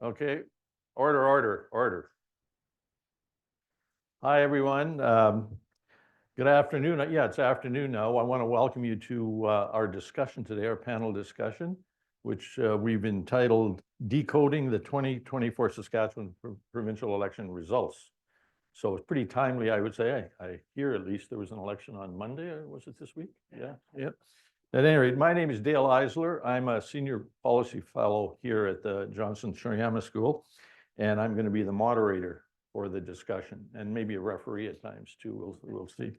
Okay, order. Hi, everyone. Good afternoon. Yeah, it's afternoon now. I want to welcome you to our discussion today, our panel discussion, which we've entitled Decoding the 2024 Saskatchewan Provincial Election Results. So it's pretty timely, I would say. I hear at least there was an election on Monday, or was it this week? Yeah. At any rate, my name is Dale Eisler. I'm a senior policy fellow here at the Johnson Shirayama School, and I'm going to be the moderator for the discussion, and maybe a referee at times too. We'll see.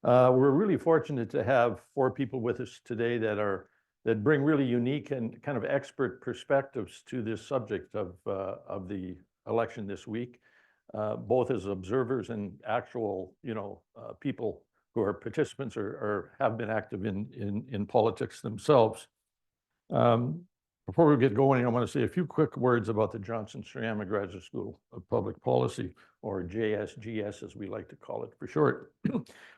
We're really fortunate to have four people with us today that bring really unique and kind of expert perspectives to this subject of the election this week, both as observers and actual, people who are participants or have been active in politics themselves. Before we get going, I want to say a few quick words about the Johnson Shirayama Graduate School of Public Policy, or JSGS as we like to call it for short.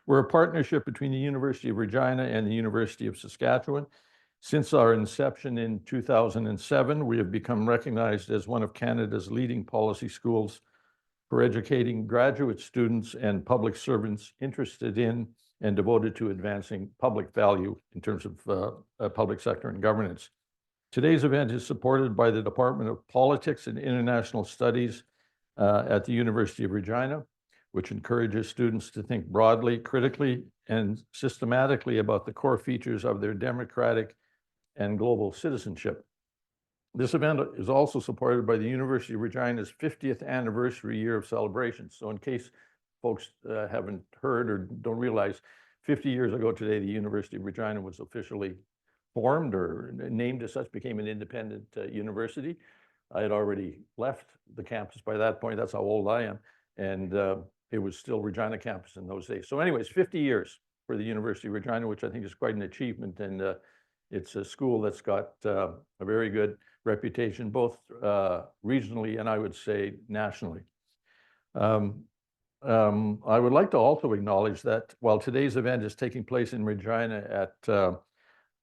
We're a partnership between the University of Regina and the University of Saskatchewan. Since our inception in 2007, we have become recognized as one of Canada's leading policy schools for educating graduate students and public servants interested in and devoted to advancing public value in terms of public sector and governance. Today's event is supported by the Department of Politics and International Studies at the University of Regina, which encourages students to think broadly, critically, and systematically about the core features of their democratic and global citizenship. This event is also supported by the University of Regina's 50th anniversary year of celebrations. So in case folks haven't heard or don't realize, 50 years ago today, the University of Regina was officially formed or named as such, became an independent university. I had already left the campus by that point. That's how old I am. And it was still Regina campus in those days. So anyways, 50 years for the University of Regina, which I think is quite an achievement. And it's a school that's got a very good reputation, both regionally and I would say nationally. I would like to also acknowledge that while today's event is taking place in Regina at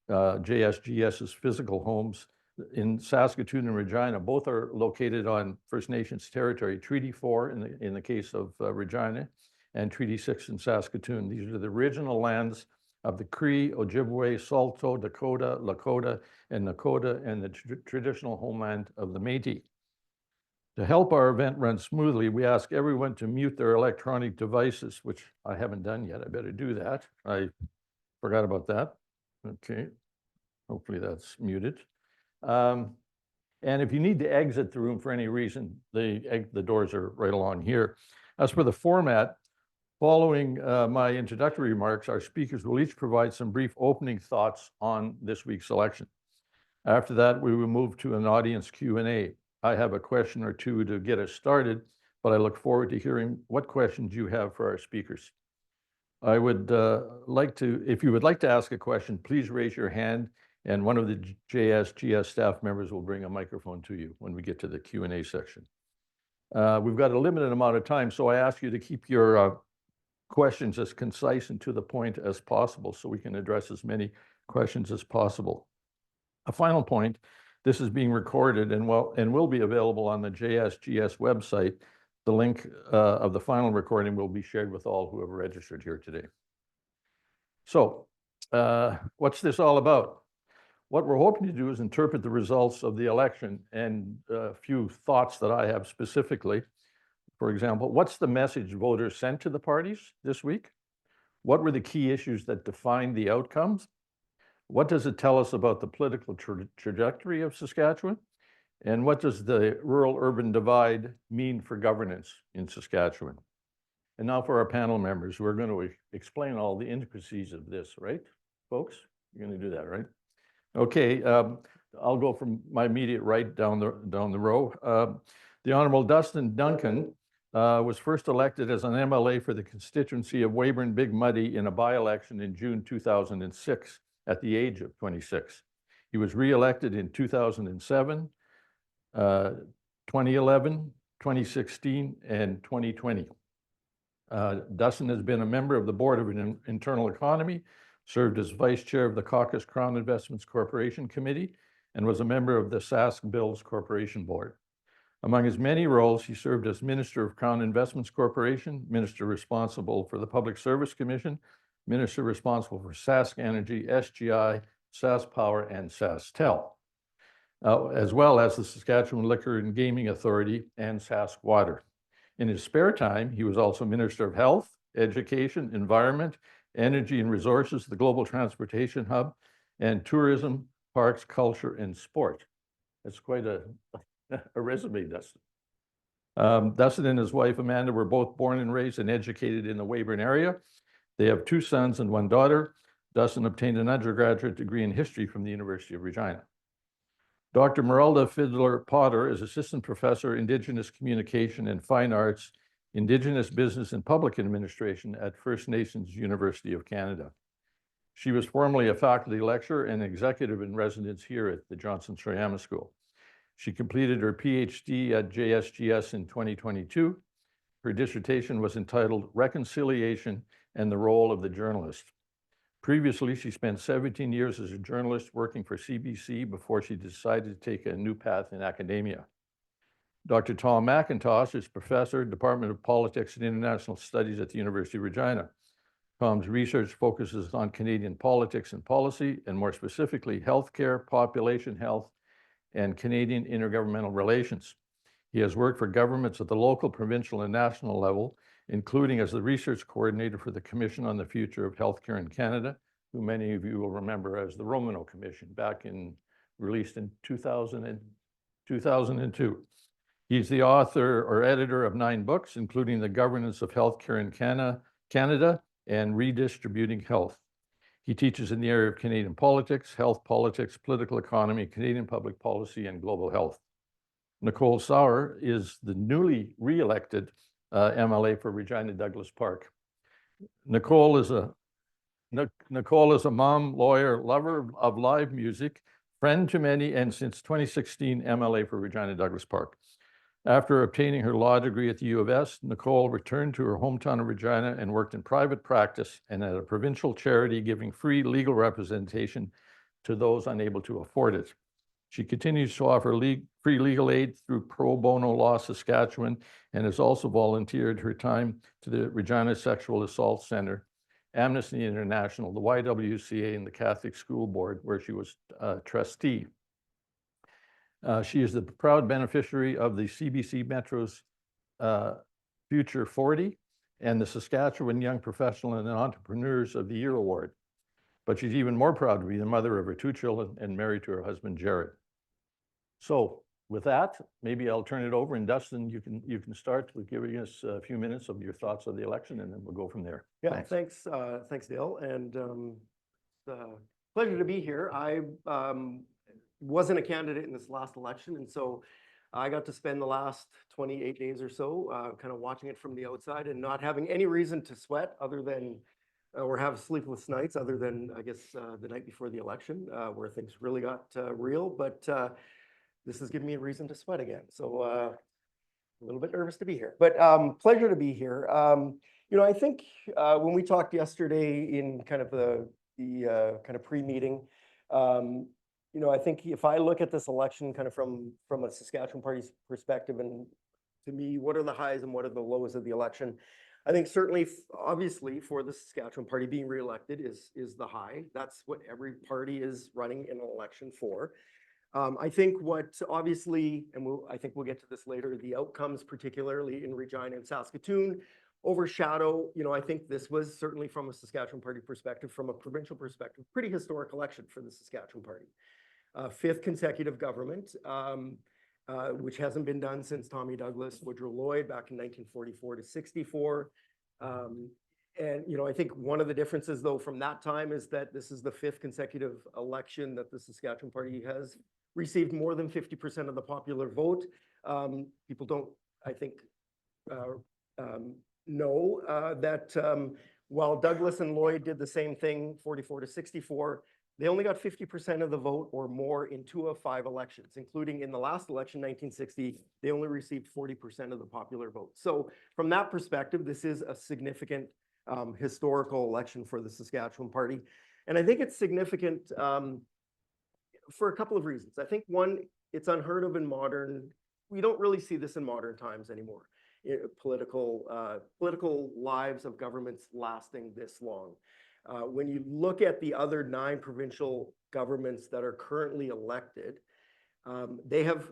JSGS's physical homes in Saskatoon and Regina, both are located on First Nations territory, Treaty 4 in the case of Regina, and Treaty 6 in Saskatoon. These are the original lands of the Cree, Ojibwe, Saulteaux, Dakota, Lakota, and Nakota, and the traditional homeland of the Métis. To help our event run smoothly, we ask everyone to mute their electronic devices, which I haven't done yet. I better do that. I forgot about that. Okay, hopefully that's muted. And if you need to exit the room for any reason, the doors are right along here. As for the format, following my introductory remarks, our speakers will each provide some brief opening thoughts on this week's election. After that, we will move to an audience Q&A. I have a question or two to get us started, but I look forward to hearing what questions you have for our speakers. I would if you would like to ask a question, please raise your hand, and one of the JSGS staff members will bring a microphone to you when we get to the Q&A section. We've got a limited amount of time, so I ask you to keep your questions as concise and to the point as possible so we can address as many questions as possible. A final point, this is being recorded and will be available on the JSGS website. The link of the final recording will be shared with all who have registered here today. So what's this all about? What we're hoping to do is interpret the results of the election and a few thoughts that I have specifically. For example, what's the message voters sent to the parties this week? What were the key issues that defined the outcomes? What does it tell us about the political trajectory of Saskatchewan? And what does the rural-urban divide mean for governance in Saskatchewan? And now for our panel members, we're going to explain all the intricacies of this, right, folks? You're going to do that, right? Okay, I'll go from my immediate right down the row. The Honorable Dustin Duncan was first elected as an MLA for the constituency of Weyburn-Big in a by-election in June 2006 at the age of 26. He was re-elected in 2007, 2011, 2016, and 2020. Dustin has been a member of the Board of Internal Economy, served as Vice Chair of the Caucus Crown Investments Corporation Committee, and was a member of the Sask Bills Corporation Board. Among his many roles, he served as Minister of Crown Investments Corporation, Minister responsible for the Public Service Commission, Minister responsible for Sask Energy, SGI, Sask Power, and SaskTel, as well as the Saskatchewan Liquor and Gaming Authority and Sask Water. In his spare time, he was also Minister of Health, Education, Environment, Energy and Resources, the Global Transportation Hub, and Tourism, Parks, Culture, and Sport. That's quite a resume, Dustin. Dustin and his wife, Amanda, were both born and raised and educated in the Weyburn area. They have 2 sons and 1 daughter. Dustin obtained an undergraduate degree in history from the University of Regina. Dr. Merelda Fiddler-Potter is Assistant Professor, Indigenous Communication and Fine Arts, Indigenous Business and Public Administration at First Nations University of Canada. She was formerly a faculty lecturer and executive in residence here at the Johnson Shreyama School. She completed her PhD at JSGS in 2022. Her dissertation was entitled Reconciliation and the Role of the Journalist. Previously, she spent 17 years as a journalist working for CBC before she decided to take a new path in academia. Dr. Tom McIntosh is Professor, Department of Politics and International Studies at the University of Regina. Tom's research focuses on Canadian politics and policy, and more specifically, healthcare, population health, and Canadian intergovernmental relations. He has worked for governments at the local, provincial, and national level, including as the research coordinator for the Commission on the Future of Healthcare in Canada, who many of you will remember as the Romano Commission, released in 2002. He's the author or editor of 9 books, including The Governance of Healthcare in Canada and Redistributing Health. He teaches in the area of Canadian politics, health politics, political economy, Canadian public policy, and global health. Nicole Sarauer is the newly re-elected MLA for Regina Douglas Park. Nicole is a mom, lawyer, lover of live music, friend to many, and since 2016, MLA for Regina Douglas Park. After obtaining her law degree at the U of S, Nicole returned to her hometown of Regina and worked in private practice and at a provincial charity giving free legal representation to those unable to afford it. She continues to offer free legal aid through Pro Bono Law Saskatchewan and has also volunteered her time to the Regina Sexual Assault Center, Amnesty International, the YWCA, and the Catholic School Board, where she was trustee. She is the proud beneficiary of the CBC Metro's Future 40 and the Saskatchewan Young Professional and Entrepreneurs of the Year Award. But she's even more proud to be the mother of her 2 children and married to her husband, Jared. So with that, maybe I'll turn it over, and Dustin, you can start with giving us a few minutes of your thoughts of the election, and then we'll go from there. Yeah, thanks Dale, and pleasure to be here. I wasn't a candidate in this last election, and so I got to spend the last 28 days or so kind of watching it from the outside and not having any reason to sweat other than, or have sleepless nights other than, I guess, the night before the election where things really got real, but this has given me a reason to sweat again. So a little bit nervous to be here, but pleasure to be here. You know, I think when we talked yesterday in kind of the kind of pre-meeting, you know, I think if I look at this election kind of from a Saskatchewan Party's perspective, and to me, what are the highs and what are the lows of the election? I think certainly, obviously, for the Saskatchewan Party, being reelected is the high. That's what every party is running in an election for. I think what obviously, and I think we'll get to this later, the outcomes, particularly in Regina and Saskatoon, overshadow, you know, I think this was certainly from a Saskatchewan Party perspective, from a provincial perspective, pretty historic election for the Saskatchewan Party. 5th consecutive government, which hasn't been done since Tommy Douglas, Woodrow Lloyd back in 1944 to 64. And, you know, I think one of the differences, though, from that time is that this is the 5th consecutive election that the Saskatchewan Party has received more than 50% of the popular vote. People don't, I think, know that while Douglas and Lloyd did the same thing, 44 to 64, they only got 50% of the vote or more in 2 of 5 elections, including in the last election, 1960, they only received 40% of the popular vote. So from that perspective, this is a significant historical election for the Saskatchewan Party. And I think it's significant for a couple of reasons. I think one, it's unheard of in modern, we don't really see this in modern times anymore. Political lives of governments lasting this long. When you look at the other 9 provincial governments that are currently elected, they have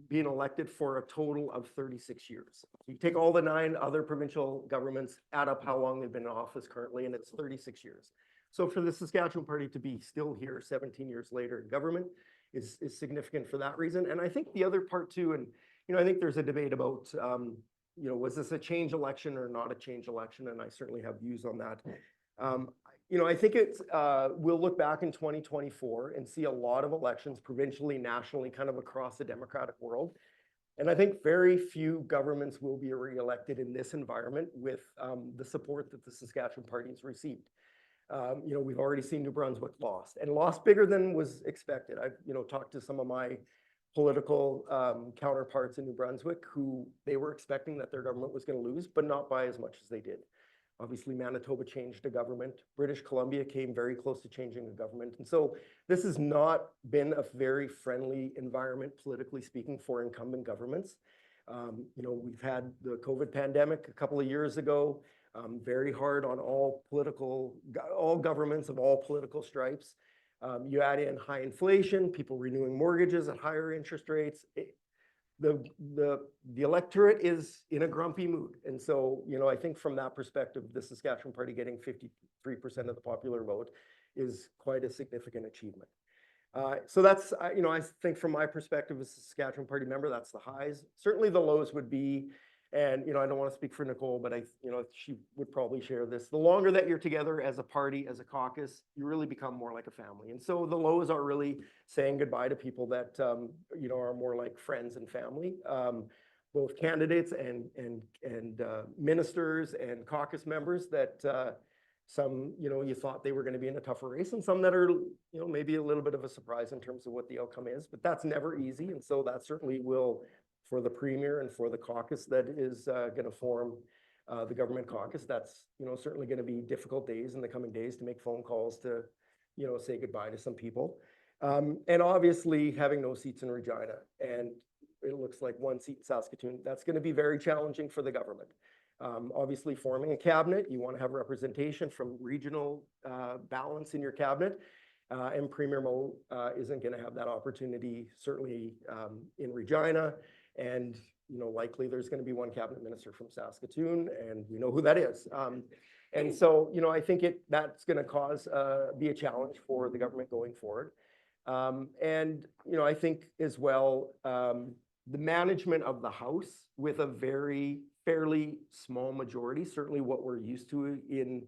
been elected for a total of 36 years. You take all the 9 other provincial governments, add up how long they've been in office currently, and it's 36 years. So for the Saskatchewan Party to be still here 17 years later in government is significant for that reason. And I think the other part too, and I think there's a debate about, was this a change election or not a change election? And I certainly have views on that. I think it's, we'll look back in 2024 and see a lot of elections provincially, nationally, kind of across the democratic world. And I think very few governments will be re-elected in this environment with the support that the Saskatchewan Party has received. We've already seen New Brunswick lost, and lost bigger than was expected. I've, talked to some of my political counterparts in New Brunswick who they were expecting that their government was going to lose, but not by as much as they did. Obviously, Manitoba changed a government. British Columbia came very close to changing a government. And so this has not been a very friendly environment, politically speaking, for incumbent governments. We've had the COVID pandemic a couple of years ago, very hard on all governments of all political stripes. You add in high inflation, people renewing mortgages at higher interest rates. The electorate is in a grumpy mood. And so, I think from that perspective, the Saskatchewan Party getting 53% of the popular vote is quite a significant achievement. So that's, I think from my perspective as a Saskatchewan Party member, that's the highs. Certainly the lows would be, and, I don't want to speak for Nicole, but she would probably share this. The longer that you're together as a party, as a caucus, you really become more like a family. And so the lows are really saying goodbye to people that, are more like friends and family, both candidates and ministers and caucus members that some, you thought they were going to be in a tougher race, and some that are, maybe a little bit of a surprise in terms of what the outcome is, but that's never easy. And so that certainly will, for the premier and for the caucus that is going to form the government caucus, that's, certainly going to be difficult days in the coming days to make phone calls to, say goodbye to some people. And obviously having no seats in Regina, and it looks like 1 seat in Saskatoon, that's going to be very challenging for the government. Obviously forming a cabinet, you want to have representation from regional balance in your cabinet. And Premier Moe isn't going to have that opportunity, certainly in Regina. And, likely there's going to be 1 cabinet minister from Saskatoon, and we know who that is. And so, I think that's going to cause, be a challenge for the government going forward. And, I think as well, the management of the House with a fairly small majority, certainly what we're used to in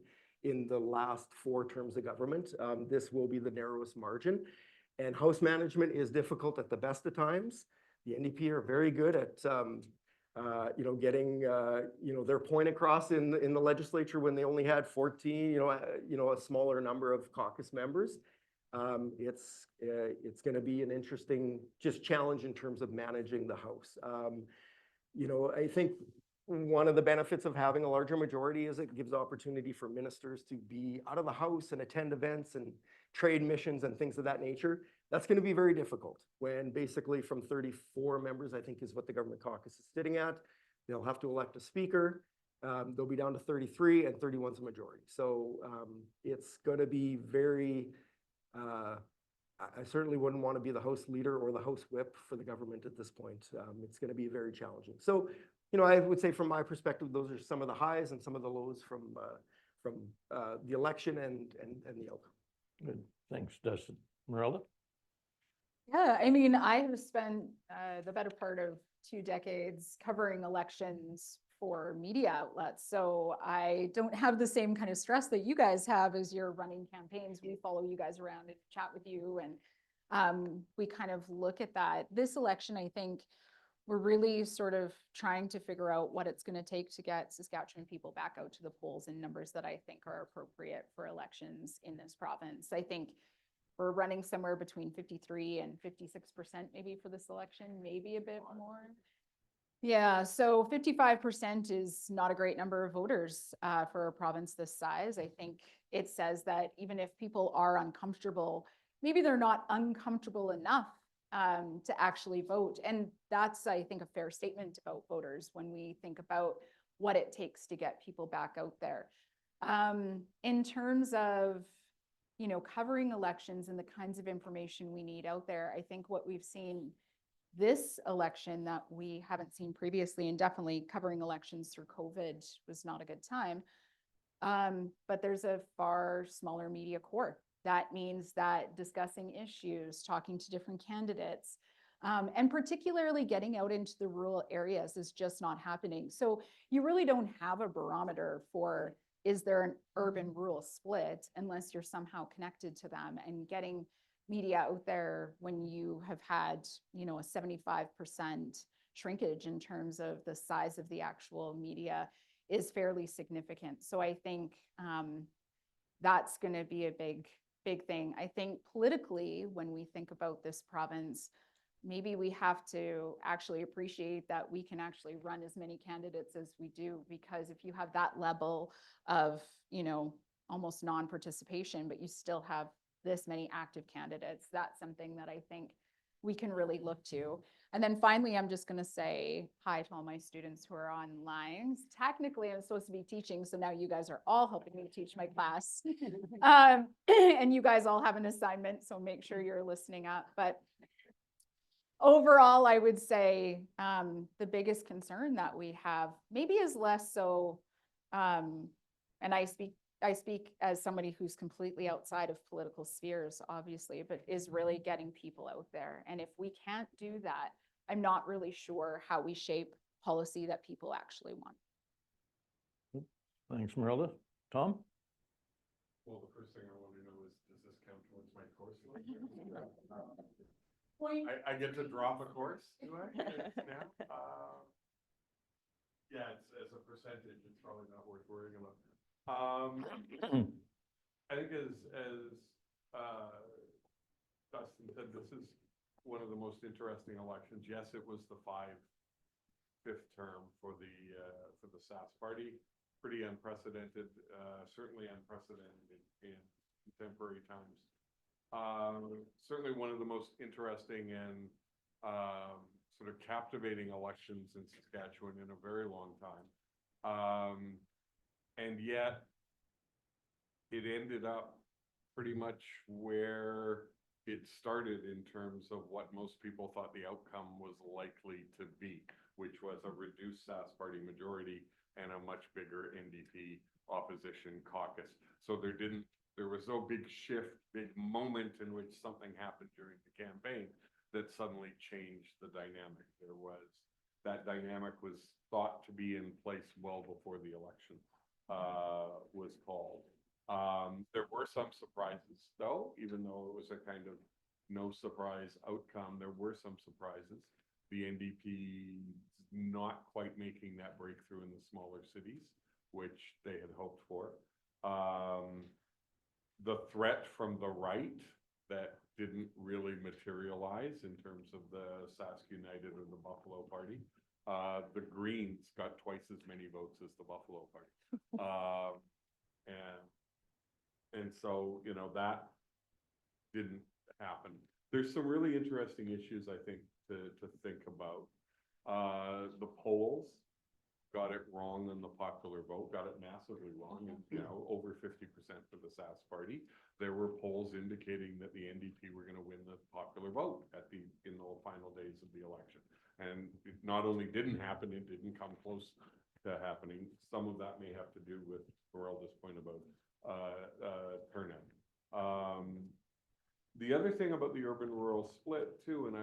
the last 4 terms of government, this will be the narrowest margin. And House management is difficult at the best of times. The NDP are very good at, getting, their point across in the legislature when they only had 14, a smaller number of caucus members. It's going to be an interesting just challenge in terms of managing the House. I think one of the benefits of having a larger majority is it gives opportunity for ministers to be out of the House and attend events and trade missions and things of that nature. That's going to be very difficult when basically from 34 members, I think is what the government caucus is sitting at. They'll have to elect a speaker. They'll be down to 33, and 31 is a majority. So it's going to be very, I certainly wouldn't want to be the House leader or the House whip for the government at this point. It's going to be very challenging. So, I would say from my perspective, those are some of the highs and some of the lows from the election and the outcome. Good. Thanks, Dustin. Merelda? Yeah, I mean, I have spent the better part of 2 decades covering elections for media outlets. So I don't have the same kind of stress that you guys have as you're running campaigns. We follow you guys around and chat with you, and we kind of look at that. This election, I think we're really sort of trying to figure out what it's going to take to get Saskatchewan people back out to the polls in numbers that I think are appropriate for elections in this province. I think we're running somewhere between 53 and 56% maybe for this election, maybe a bit more. Yeah, so 55% is not a great number of voters for a province this size. I think it says that even if people are uncomfortable maybe they're not uncomfortable enough to actually vote. And that's, I think, a fair statement about voters when we think about what it takes to get people back out there. In terms of, covering elections and the kinds of information we need out there, I think what we've seen this election that we haven't seen previously, and definitely covering elections through COVID was not a good time. But there's a far smaller media core. That means that discussing issues, talking to different candidates, and particularly getting out into the rural areas is just not happening. So you really don't have a barometer for, is there an urban-rural split, unless you're somehow connected to them, and getting media out there when you have had, a 75% shrinkage in terms of the size of the actual media is fairly significant. So I think that's going to be a big thing. I think politically, when we think about this province, maybe we have to actually appreciate that we can actually run as many candidates as we do, because if you have that level of, almost non-participation, but you still have this many active candidates, that's something that I think we can really look to. And then finally, I'm just going to say hi to all my students who are online. Technically, I'm supposed to be teaching, so now you guys are all helping me teach my class. And you guys all have an assignment, so make sure you're listening up. But overall, I would say the biggest concern that we have maybe is less so, and I speak as somebody who's completely outside of political spheres, obviously, but is really getting people out there. And if we can't do that, I'm not really sure how we shape policy that people actually want. Thanks, Merelda. Tom? Well, the first thing I want to know is, does this count towards my course? I get to drop a course, do I? Now? Yeah, it's as a percentage, it's probably not worth worrying about. I think as Dustin said, this is one of the most interesting elections. Yes, it was the fifth term for the SAS party. Pretty unprecedented, certainly unprecedented in contemporary times. Certainly one of the most interesting and sort of captivating elections in Saskatchewan in a very long time. And yet it ended up pretty much where it started in terms of what most people thought the outcome was likely to be, which was a reduced SAS party majority and a much bigger NDP opposition caucus. So there was no big shift, big moment in which something happened during the campaign that suddenly changed the dynamic. That dynamic was thought to be in place well before the election was called. There were some surprises though, even though it was a kind of no surprise outcome, there were some surprises. The NDP not quite making that breakthrough in the smaller cities, which they had hoped for. The threat from the right that didn't really materialize in terms of the Sask United or the Buffalo Party. The Greens got twice as many votes as the Buffalo Party. And so, that didn't happen. There's some really interesting issues, I think, to think about. The polls got it wrong on the popular vote, got it massively wrong, and over 50% for the SAS party. There were polls indicating that the NDP were going to win the popular vote in the final days of the election. And it not only didn't happen, it didn't come close to happening. Some of that may have to do with Merelda's point about turnout. The other thing about the urban-rural split too, and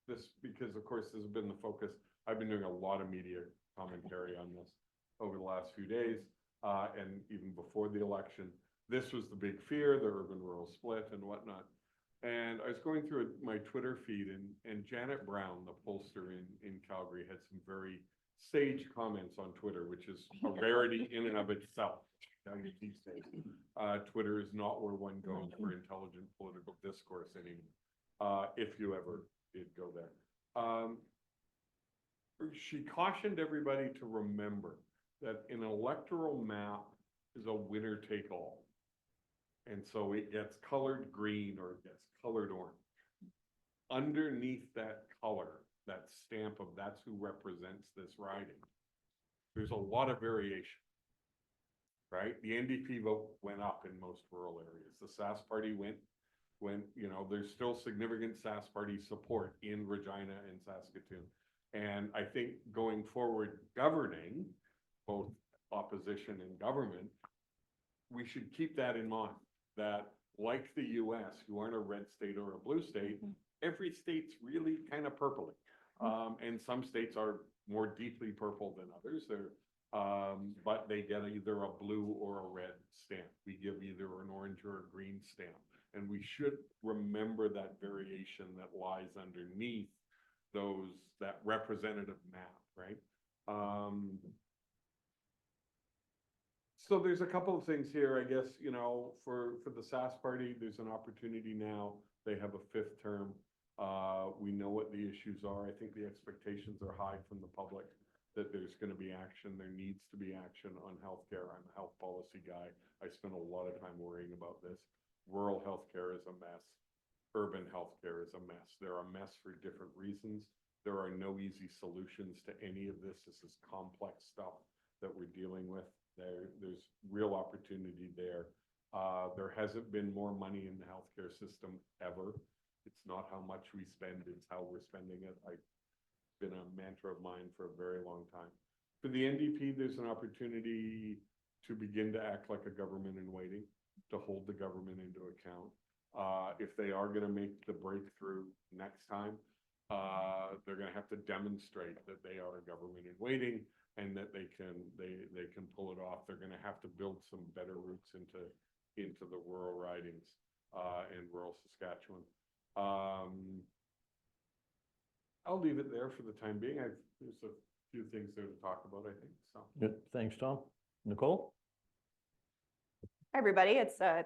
this, because of course this has been the focus, I've been doing a lot of media commentary on this over the last few days, and even before the election. This was the big fear, the urban-rural split and whatnot. And I was going through my Twitter feed, and Janet Brown, the pollster in Calgary, had some very sage comments on Twitter, which is a rarity in and of itself. These days, Twitter is not where one goes for intelligent political discourse anymore, if you ever did go there. She cautioned everybody to remember that an electoral map is a winner-take-all. And so it gets colored green or it gets colored orange. Underneath that color, that stamp of that's who represents this riding, there's a lot of variation, right? The NDP vote went up in most rural areas. The Sask Party went, you know, there's still significant Sask Party support in Regina and Saskatoon. And I think going forward, governing, both opposition and government, we should keep that in mind, that like the US, you aren't a red state or a blue state, every state's really kind of purpley. And some states are more deeply purple than others. But they get either a blue or a red stamp. We give either an orange or a green stamp. And we should remember that variation that lies underneath that representative map, right? So there's a couple of things here, I guess, you know, for the Sask Party, there's an opportunity now. They have a 5th term. We know what the issues are. I think the expectations are high from the public that there's going to be action. There needs to be action on healthcare. I'm a health policy guy. I spend a lot of time worrying about this. Rural healthcare is a mess. Urban healthcare is a mess. They're a mess for different reasons. There are no easy solutions to any of this. This is complex stuff that we're dealing with. There's real opportunity there. There hasn't been more money in the healthcare system ever. It's not how much we spend, it's how we're spending it. It's been a mantra of mine for a very long time. For the NDP, there's an opportunity to begin to act like a government in waiting, to hold the government into account. If they are going to make the breakthrough next time, they're going to have to demonstrate that they are a government in waiting and that they can pull it off. They're going to have to build some better routes into the rural ridings in rural Saskatchewan. I'll leave it there for the time being. There's a few things there to talk about, I think. So Good. Thanks, Tom. Nicole? Hi, everybody. It's an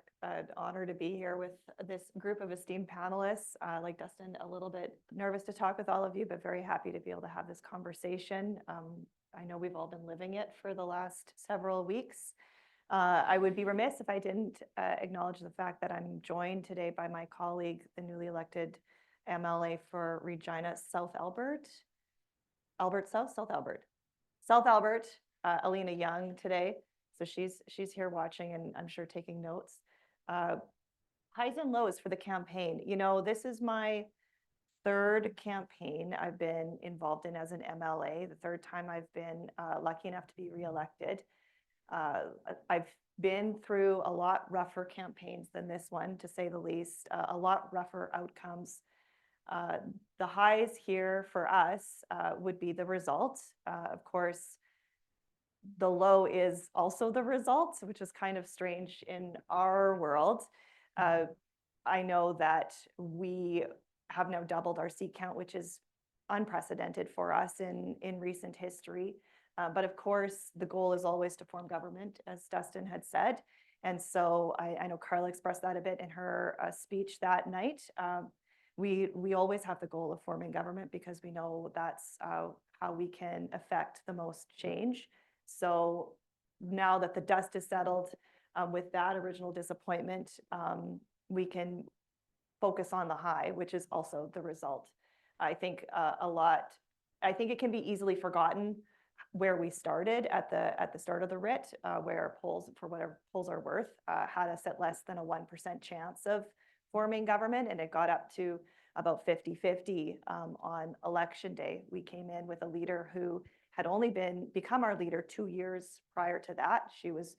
honor to be here with this group of esteemed panelists. Like Dustin, a little bit nervous to talk with all of you, but very happy to be able to have this conversation. I know we've all been living it for the last several weeks. I would be remiss if I didn't acknowledge the fact that I'm joined today by my colleague, the newly elected MLA for Regina, South Albert, Alina Young today. So she's here watching and I'm sure taking notes. Highs and lows for the campaign. You know, this is my 3rd campaign I've been involved in as an MLA, the 3rd time I've been lucky enough to be reelected. I've been through a lot rougher campaigns than this one, to say the least, a lot rougher outcomes. The highs here for us would be the result. Of course, the low is also the result, which is kind of strange in our world. I know that we have now doubled our seat count, which is unprecedented for us in recent history. But of course, the goal is always to form government, as Dustin had said. And so I know Carla expressed that a bit in her speech that night. We always have the goal of forming government because we know that's how we can affect the most change. So now that the dust is settled with that original disappointment, we can focus on the high, which is also the result. I think I think it can be easily forgotten where we started at the start of the writ, where polls, for whatever polls are worth, had us at less than a 1% chance of forming government, and it got up to about 50-50 on election day. We came in with a leader who had only become our leader 2 years prior to that. She was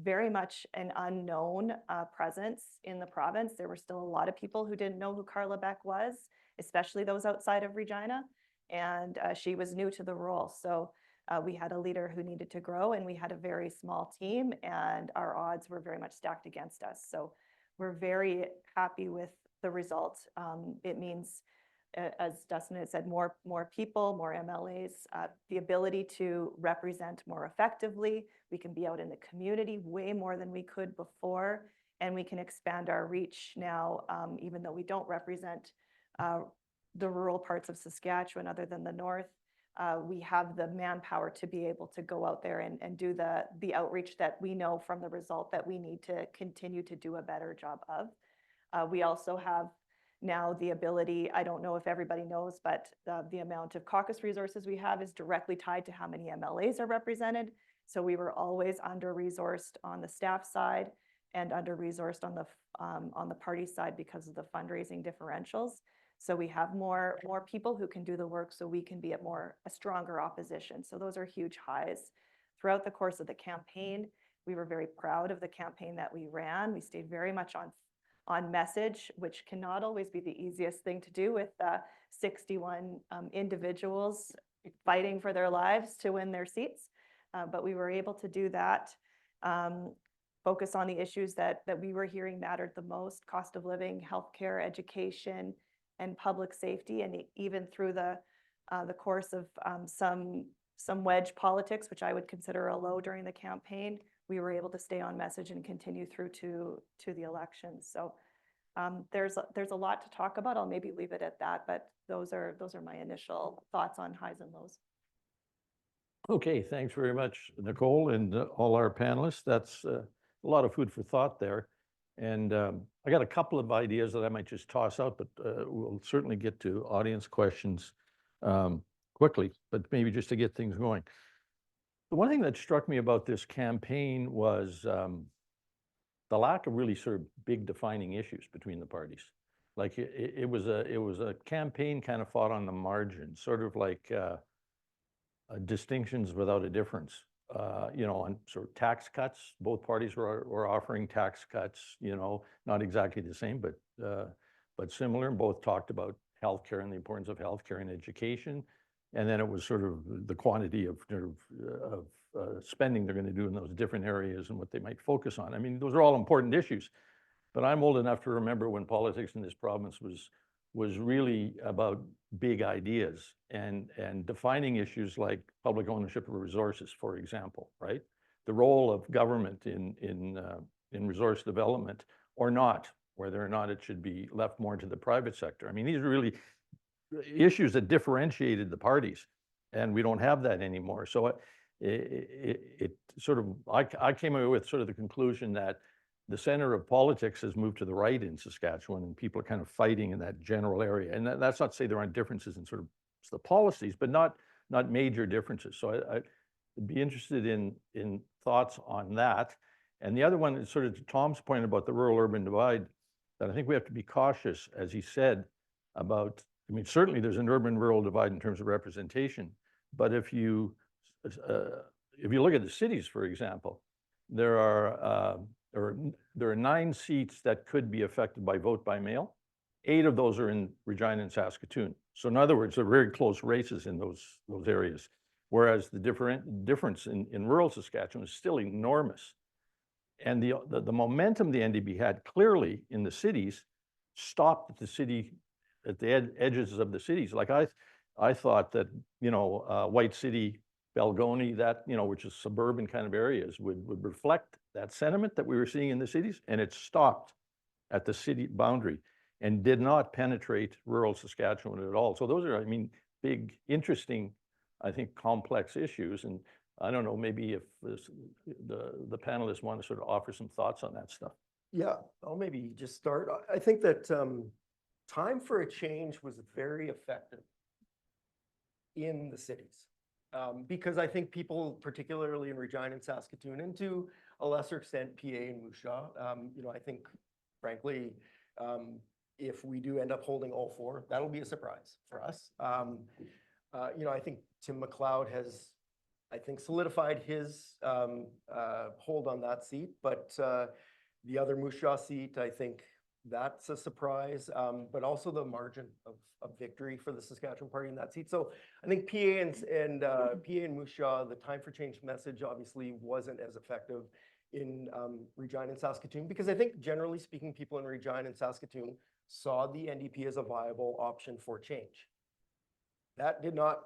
very much an unknown presence in the province. There were still a lot of people who didn't know who Carla Beck was, especially those outside of Regina. And she was new to the role. So we had a leader who needed to grow, and we had a very small team, and our odds were very much stacked against us. So we're very happy with the result. It means, as Dustin had said, more people, more MLAs, the ability to represent more effectively. We can be out in the community way more than we could before, and we can expand our reach now, even though we don't represent the rural parts of Saskatchewan other than the north. we have the manpower to be able to go out there and do the outreach that we know from the result that we need to continue to do a better job of. We also have now the ability, I don't know if everybody knows, but the amount of caucus resources we have is directly tied to how many MLAs are represented. So we were always under-resourced on the staff side and under-resourced on the party side because of the fundraising differentials. So we have more people who can do the work, so we can be a stronger opposition. So those are huge highs. Throughout the course of the campaign, we were very proud of the campaign that we ran. We stayed very much on message, which cannot always be the easiest thing to do with 61 individuals fighting for their lives to win their seats. But we were able to do that, focus on the issues that we were hearing mattered the most: cost of living, healthcare, education, and public safety. And even through the course of some wedge politics, which I would consider a low during the campaign, we were able to stay on message and continue through to the elections. So there's a lot to talk about. I'll maybe leave it at that, but those are my initial thoughts on highs and lows. Okay, thanks very much, Nicole, and all our panelists. That's a lot of food for thought there. And I got a couple of ideas that I might just toss out, but we'll certainly get to audience questions quickly, but maybe just to get things going. The one thing that struck me about this campaign was the lack of really sort of big defining issues between the parties. Like it was a campaign kind of fought on the margin, sort of like distinctions without a difference. On sort of tax cuts, both parties were offering tax cuts, not exactly the same, but similar. And both talked about healthcare and the importance of healthcare and education. And then it was sort of the quantity of spending they're going to do in those different areas and what they might focus on. I mean, those are all important issues. But I'm old enough to remember when politics in this province was really about big ideas and defining issues like public ownership of resources, for example, right? The role of government in resource development or not, whether or not it should be left more to the private sector. I mean, these are really issues that differentiated the parties, and we don't have that anymore. So it sort of, I came away with sort of the conclusion that the center of politics has moved to the right in Saskatchewan, and people are kind of fighting in that general area. And that's not to say there aren't differences in sort of the policies, but not major differences. So I'd be interested in thoughts on that. And the other one is sort of to Tom's point about the rural-urban divide, that I think we have to be cautious, as he said, about, I mean, certainly there's an urban-rural divide in terms of representation, but if you look at the cities, for example, there are 9 seats that could be affected by vote by mail. 8 of those are in Regina and Saskatoon. So in other words, they're very close races in those areas. Whereas the difference in rural Saskatchewan is still enormous. And the momentum the NDP had clearly in the cities stopped at the edges of the cities. Like I thought that, White City, Belgoni, that, which is suburban kind of areas would reflect that sentiment that we were seeing in the cities, and it stopped at the city boundary and did not penetrate rural Saskatchewan at all. So those are, I mean, big, interesting, I think, complex issues. And I don't know, maybe if the panelists want to sort of offer some thoughts on that stuff. Yeah, I'll maybe just start. I think that time for a change was very effective in the cities. Because I think people, particularly in Regina and Saskatoon, and to a lesser extent, PA and Moose Jaw, I think, frankly, if we do end up holding all 4, that'll be a surprise for us. I think Tim McLeod has, I think, solidified his hold on that seat, but the other Moose Jaw seat, I think that's a surprise, but also the margin of victory for the Saskatchewan Party in that seat. So I think PA and Moose Jaw, the time for change message obviously wasn't as effective in Regina and Saskatoon, because I think generally speaking, people in Regina and Saskatoon saw the NDP as a viable option for change. That did not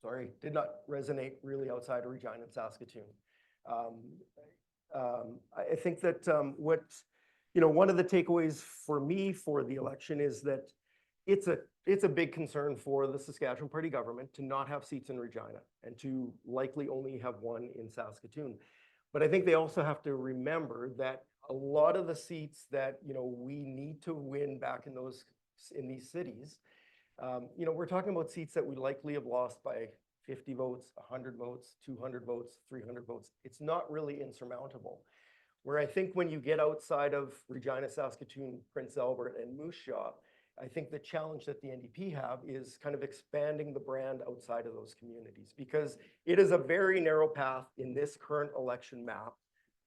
resonate really outside of Regina and Saskatoon. I think that one of the takeaways for me for the election is that it's a big concern for the Saskatchewan Party government to not have seats in Regina and to likely only have one in Saskatoon. But I think they also have to remember that a lot of the seats that, you know, we need to win back in these cities, you know, we're talking about seats that we likely have lost by 50 votes, 100 votes, 200 votes, 300 votes. It's not really insurmountable. Where I think when you get outside of Regina, Saskatoon, Prince Albert, and Moose Jaw, I think the challenge that the NDP have is kind of expanding the brand outside of those communities, because it is a very narrow path in this current election map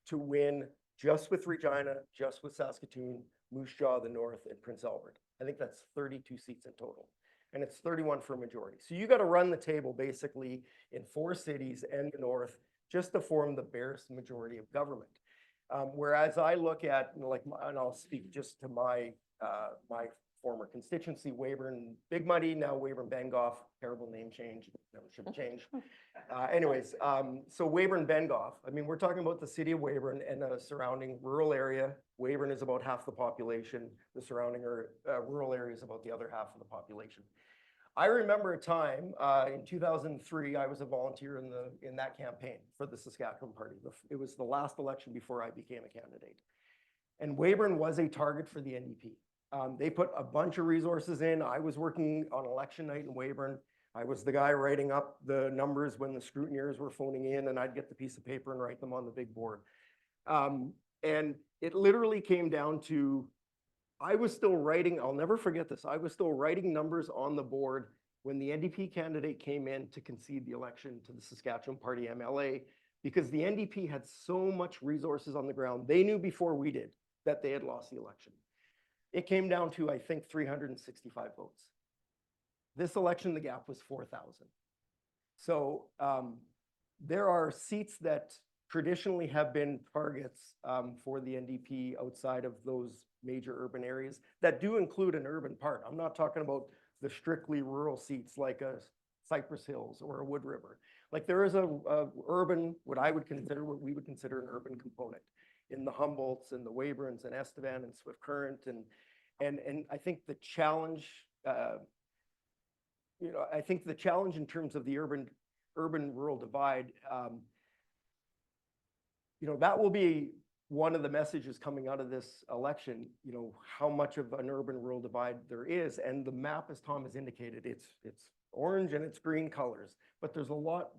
to win just with Regina, just with Saskatoon, Moose Jaw, the North, and Prince Albert. I think that's 32 seats in total, and it's 31 for a majority. So you got to run the table basically in 4 cities and the North just to form the barest majority of government. Whereas I look at, you know, like, and I'll speak just to my my former constituency, Weyburn-Big, now Weyburn-Big, terrible name change, never should have changed. Anyways, so Weyburn-Big, I mean, we're talking about the city of Weyburn and a surrounding rural area. Weyburn is about half the population. The surrounding rural area is about the other half of the population. I remember a time in 2003, I was a volunteer in that campaign for the Saskatchewan Party. It was the last election before I became a candidate. And Weyburn was a target for the NDP. They put a bunch of resources in. I was working on election night in Weyburn. I was the guy writing up the numbers when the scrutineers were phoning in, and I'd get the piece of paper and write them on the big board. And it literally came down to, I was still writing, I'll never forget this, I was still writing numbers on the board when the NDP candidate came in to concede the election to the Saskatchewan Party MLA, because the NDP had so much resources on the ground. They knew before we did that they had lost the election. It came down to, I think, 365 votes. This election, the gap was 4,000. So there are seats that traditionally have been targets for the NDP outside of those major urban areas that do include an urban part. I'm not talking about the strictly rural seats like a Cypress Hills or a Wood River. Like, there is a urban, what we would consider an urban component in the Humboldts and the Weyburns and Estevan and Swift Current, and I think the challenge, you know, I think the challenge in terms of the urban-rural divide, you know, that will be one of the messages coming out of this election. You know, how much of an urban-rural divide there is, and the map, as Tom has indicated, it's orange and it's green colors, but there's a lot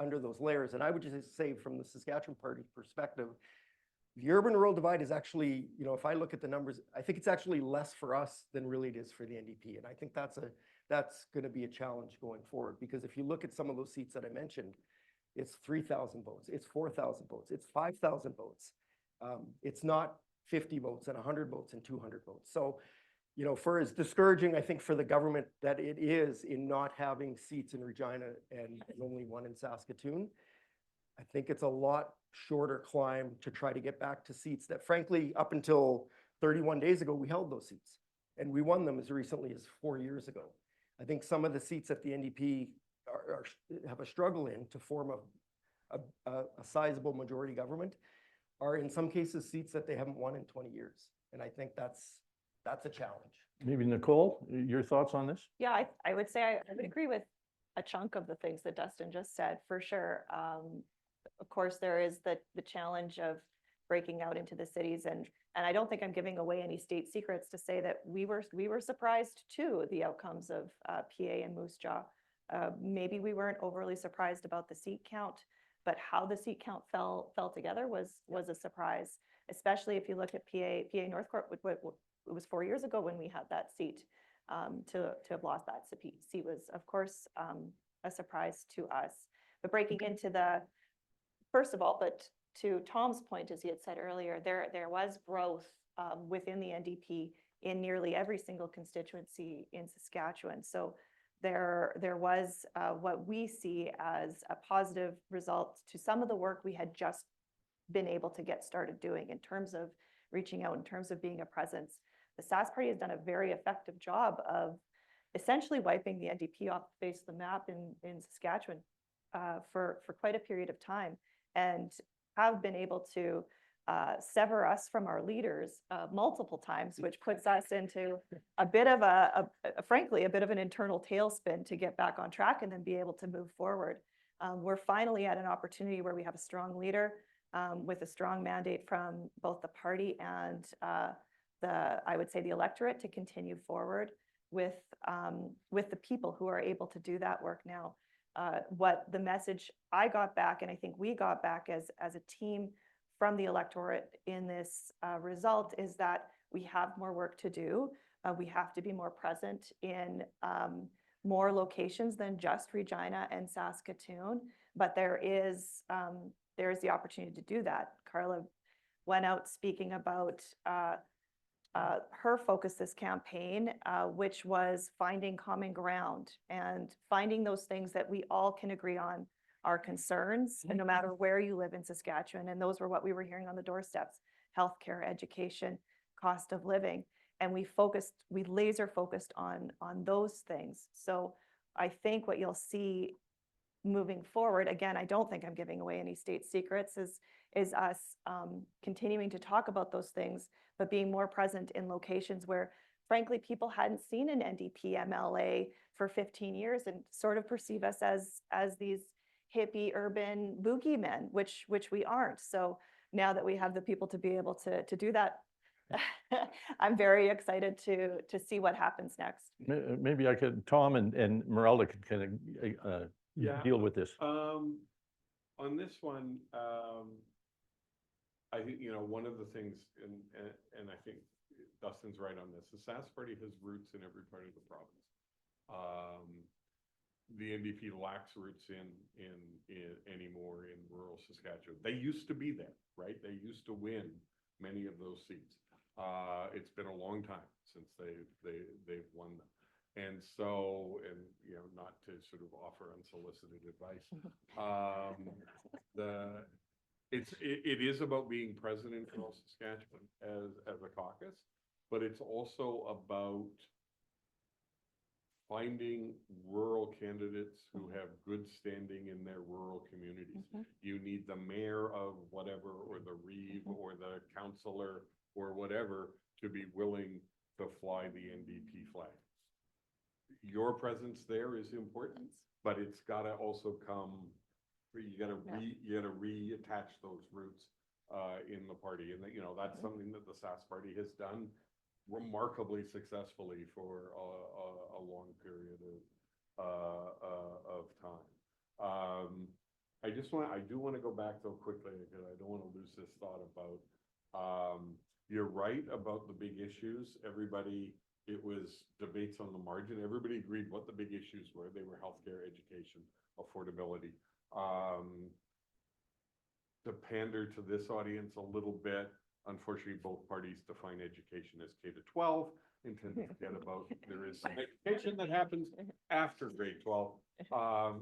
under those layers. And I would just say, from the Saskatchewan Party perspective, the urban-rural divide is actually, you know, if I look at the numbers, I think it's actually less for us than really it is for the NDP. And I think that's going to be a challenge going forward, because if you look at some of those seats that I mentioned, it's 3,000 votes, it's 4,000 votes, it's 5,000 votes. It's not 50 votes and 100 votes and 200 votes. So, you know, for as discouraging, I think, for the government that it is in not having seats in Regina and only one in Saskatoon, I think it's a lot shorter climb to try to get back to seats that, frankly, up until 31 days ago, we held those seats and we won them as recently as 4 years ago. I think some of the seats that the NDP have a struggle in to form a sizable majority government are, in some cases, seats that they haven't won in 20 years. And I think that's a challenge. Maybe Nicole, your thoughts on this? Yeah, I would say I would agree with a chunk of the things that Dustin just said, for sure. Of course, there is the challenge of breaking out into the cities, and I don't think I'm giving away any state secrets to say that we were surprised too, the outcomes of PA and Moose Jaw. Maybe we weren't overly surprised about the seat count, but how the seat count fell together was a surprise, especially if you look at PA Northcourt. It was 4 years ago when we had that seat. To have lost that seat was, of course, a surprise to us. But breaking into first of all, but to Tom's point, as he had said earlier, there was growth within the NDP in nearly every single constituency in Saskatchewan. So there was what we see as a positive result to some of the work we had just been able to get started doing in terms of reaching out, in terms of being a presence. The Sask Party has done a very effective job of essentially wiping the NDP off the face of the map in Saskatchewan for quite a period of time, and have been able to sever us from our leaders multiple times, which puts us into a bit of frankly, a bit of an internal tailspin to get back on track and then be able to move forward. We're finally at an opportunity where we have a strong leader with a strong mandate from both the party and I would say the electorate to continue forward with the people who are able to do that work now. What the message I got back, and I think we got back as a team from the electorate in this result, is that we have more work to do. We have to be more present in more locations than just Regina and Saskatoon, but there is the opportunity to do that. Carla went out speaking about her focus this campaign, which was finding common ground and finding those things that we all can agree on are concerns, and no matter where you live in Saskatchewan. And those were what we were hearing on the doorsteps: healthcare, education, cost of living. And we laser focused on those things. So I think what you'll see moving forward, again, I don't think I'm giving away any state secrets, is us continuing to talk about those things, but being more present in locations where, frankly, people hadn't seen an NDP MLA for 15 years and sort of perceive us as these hippie urban boogeymen, which we aren't. So now that we have the people to be able to do that, I'm very excited to see what happens next. Maybe I could, Tom and Merelda could kind of Yeah. deal with this. On this one, I think, one of the things, and I think Dustin's right on this, the Sask Party has roots in every part of the province. The NDP lacks roots in anymore in rural Saskatchewan. They used to be there, right? They used to win many of those seats. It's been a long time since they've won them. And so, not to sort of offer unsolicited advice, it is about being present in rural Saskatchewan as a caucus, but it's also about finding rural candidates who have good standing in their rural communities. You need the mayor of whatever, or the reeve, or the councillor, or whatever, to be willing to fly the NDP flag. Your presence there is important, but it's got to also come. You got to reattach those roots in the party, and that's something that the Sask Party has done remarkably successfully for a long period of time. I do want to go back though quickly, because I don't want to lose this thought about. You're right about the big issues. It was debates on the margin. Everybody agreed what the big issues were. They were healthcare, education, affordability. To pander to this audience a little bit, unfortunately, both parties define education as K-12 and tend to forget about there is some education that happens after grade 12,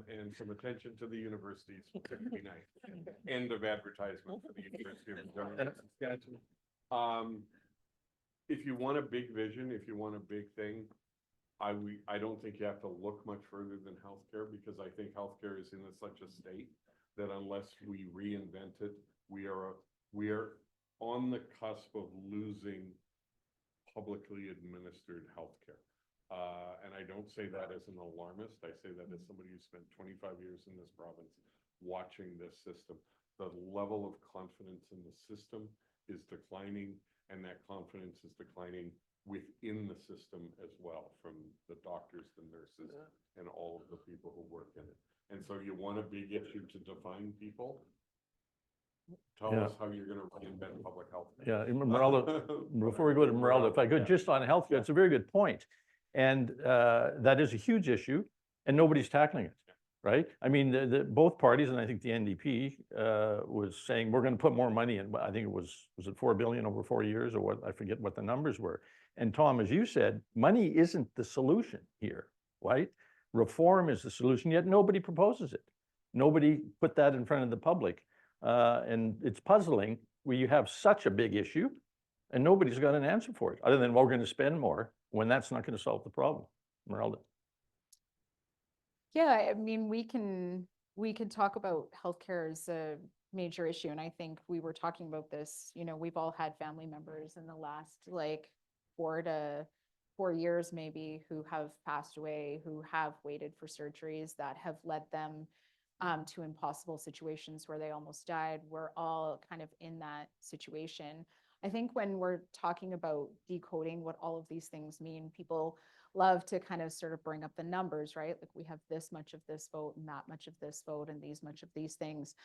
and some attention to the universities, particularly nice. End of advertisement for the University of Regina, Saskatchewan. If you want a big vision, if you want a big thing, I don't think you have to look much further than healthcare, because I think healthcare is in such a state that unless we reinvent it, we are on the cusp of losing publicly administered healthcare. And I don't say that as an alarmist. I say that as somebody who spent 25 years in this province watching this system. The level of confidence in the system is declining, and that confidence is declining within the system as well, from the doctors, the nurses, and all of the people who work in it. And so you want a big issue to define people. Tell us how you're going to reinvent public health. Yeah, Merelda, before we go to Merelda, if I could, just on healthcare, it's a very good point. And that is a huge issue, and nobody's tackling it, right? I mean, both parties, and I think the NDP was saying, we're going to put more money in. I think was it 4 billion over 4 years, or what? I forget what the numbers were. And Tom, as you said, money isn't the solution here, right? Reform is the solution, yet nobody proposes it. Nobody put that in front of the public. And it's puzzling where you have such a big issue and nobody's got an answer for it, other than, well, we're going to spend more, when that's not going to solve the problem. Merelda. Yeah, I mean, we could talk about healthcare as a major issue. And I think we were talking about this, we've all had family members in the last like 4 years maybe who have passed away, who have waited for surgeries that have led them to impossible situations where they almost died. We're all kind of in that situation. I think when we're talking about decoding what all of these things mean, people love to kind of sort of bring up the numbers, right? Like we have this much of this vote and that much of this vote and these much of these things.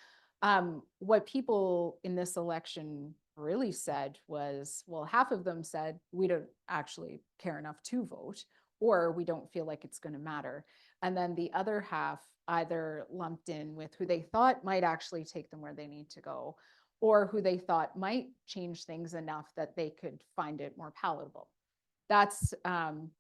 What people in this election really said was, well, half of them said, we don't actually care enough to vote, or we don't feel like it's going to matter. And then the other half either lumped in with who they thought might actually take them where they need to go, or who they thought might change things enough that they could find it more palatable. That's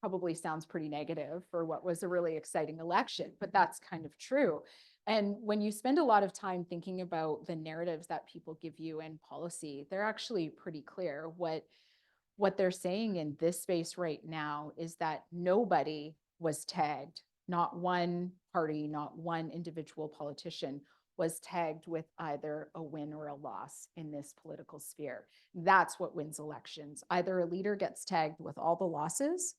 probably sounds pretty negative for what was a really exciting election, but that's kind of true. And when you spend a lot of time thinking about the narratives that people give you in policy, they're actually pretty clear. What they're saying in this space right now is that nobody was tagged, not one party, not one individual politician was tagged with either a win or a loss in this political sphere. That's what wins elections. Either a leader gets tagged with all the losses,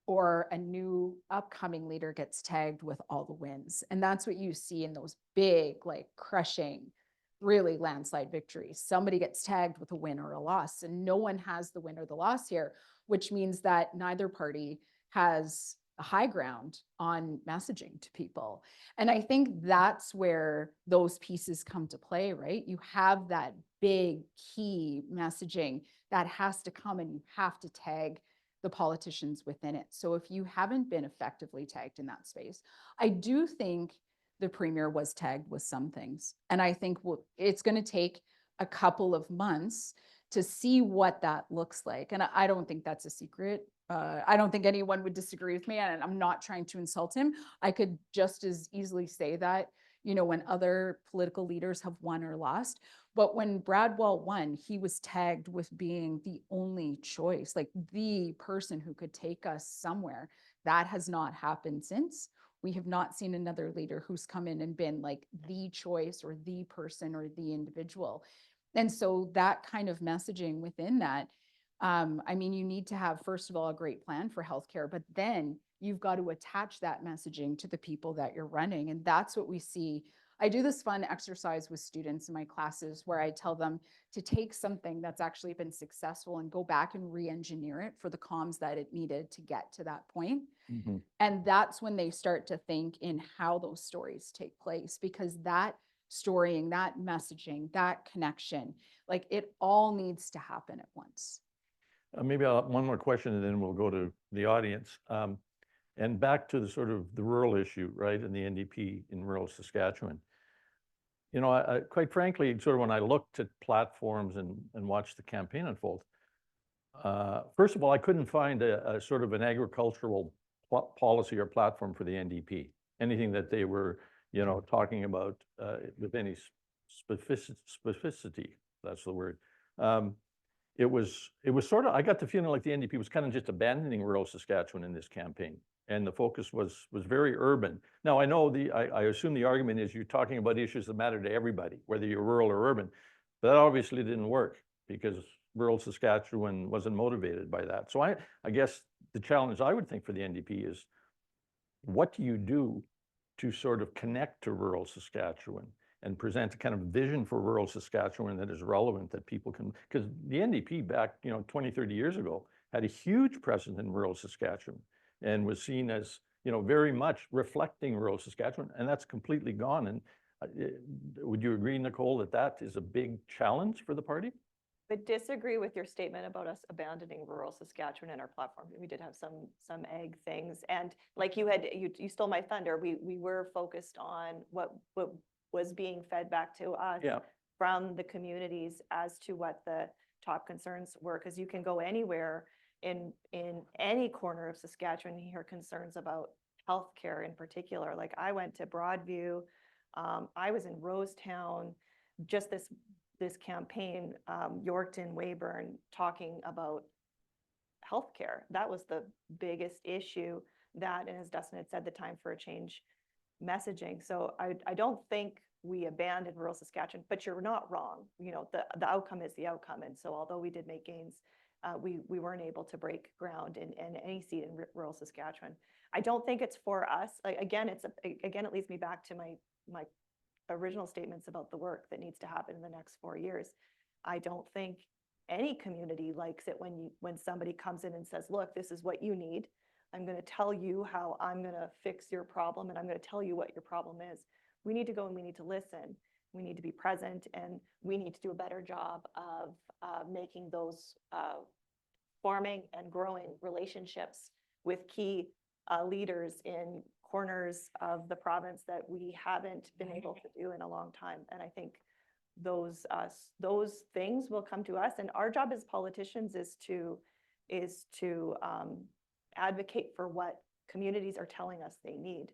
or a new upcoming leader gets tagged with all the wins. And that's what you see in those big, like crushing, really landslide victories. Somebody gets tagged with a win or a loss, and no one has the win or the loss here, which means that neither party has a high ground on messaging to people. And I think that's where those pieces come to play, right? You have that big key messaging that has to come, and you have to tag the politicians within it. So if you haven't been effectively tagged in that space, I do think the premier was tagged with some things. And I think it's going to take a couple of months to see what that looks like. And I don't think that's a secret. I don't think anyone would disagree with me, and I'm not trying to insult him. I could just as easily say that, when other political leaders have won or lost. But when Brad Wall won, he was tagged with being the only choice, like the person who could take us somewhere. That has not happened since. We have not seen another leader who's come in and been like the choice or the person or the individual. And so that kind of messaging within that, you need to have, first of all, a great plan for healthcare, but then you've got to attach that messaging to the people that you're running. And that's what we see. I do this fun exercise with students in my classes where I tell them to take something that's actually been successful and go back and re-engineer it for the comms that it needed to get to that point. Mm-hmm. And that's when they start to think in how those stories take place, because that storying, that messaging, that connection, like it all needs to happen at once. Maybe one more question, and then we'll go to the audience. And back to the sort of the rural issue, right, and the NDP in rural Saskatchewan. I quite frankly, sort of when I looked at platforms and watched the campaign unfold, first of all, I couldn't find a sort of an agricultural policy or platform for the NDP. Anything that they were, talking about with any specificity, that's the word. It was sort of, I got the feeling like the NDP was kind of just abandoning rural Saskatchewan in this campaign, and the focus was very urban. Now I know I assume the argument is you're talking about issues that matter to everybody, whether you're rural or urban, but that obviously didn't work because rural Saskatchewan wasn't motivated by that. So I guess the challenge I would think for the NDP is, what do you do to sort of connect to rural Saskatchewan and present a kind of vision for rural Saskatchewan that is relevant, that people can, because the NDP back, 20, 30 years ago had a huge presence in rural Saskatchewan and was seen as, very much reflecting rural Saskatchewan, and that's completely gone. And would you agree, Nicole, that that is a big challenge for the party? I disagree with your statement about us abandoning rural Saskatchewan in our platform. We did have some ag things, and like you stole my thunder. We were focused on what was being fed back to us from the communities as to what the top concerns were, because you can go anywhere in any corner of Saskatchewan and hear concerns about healthcare in particular. Like I went to Broadview, I was in Rosetown, just this campaign, Yorkton, Weyburn, talking about healthcare. That was the biggest issue that, and as Dustin had said, the time for a change messaging. So I don't think we abandoned rural Saskatchewan, but you're not wrong. You know, the outcome is the outcome. And so although we did make gains, we weren't able to break ground in any seat in rural Saskatchewan. I don't think it's for us. Like, again, it leads me back to my original statements about the work that needs to happen in the next 4 years. I don't think any community likes it when somebody comes in and says, look, this is what you need. I'm going to tell you how I'm going to fix your problem, and I'm going to tell you what your problem is. We need to go and we need to listen. We need to be present, and we need to do a better job of making those forming and growing relationships with key leaders in corners of the province that we haven't been able to do in a long time. And I think those things will come to us, and our job as politicians is to advocate for what communities are telling us they need,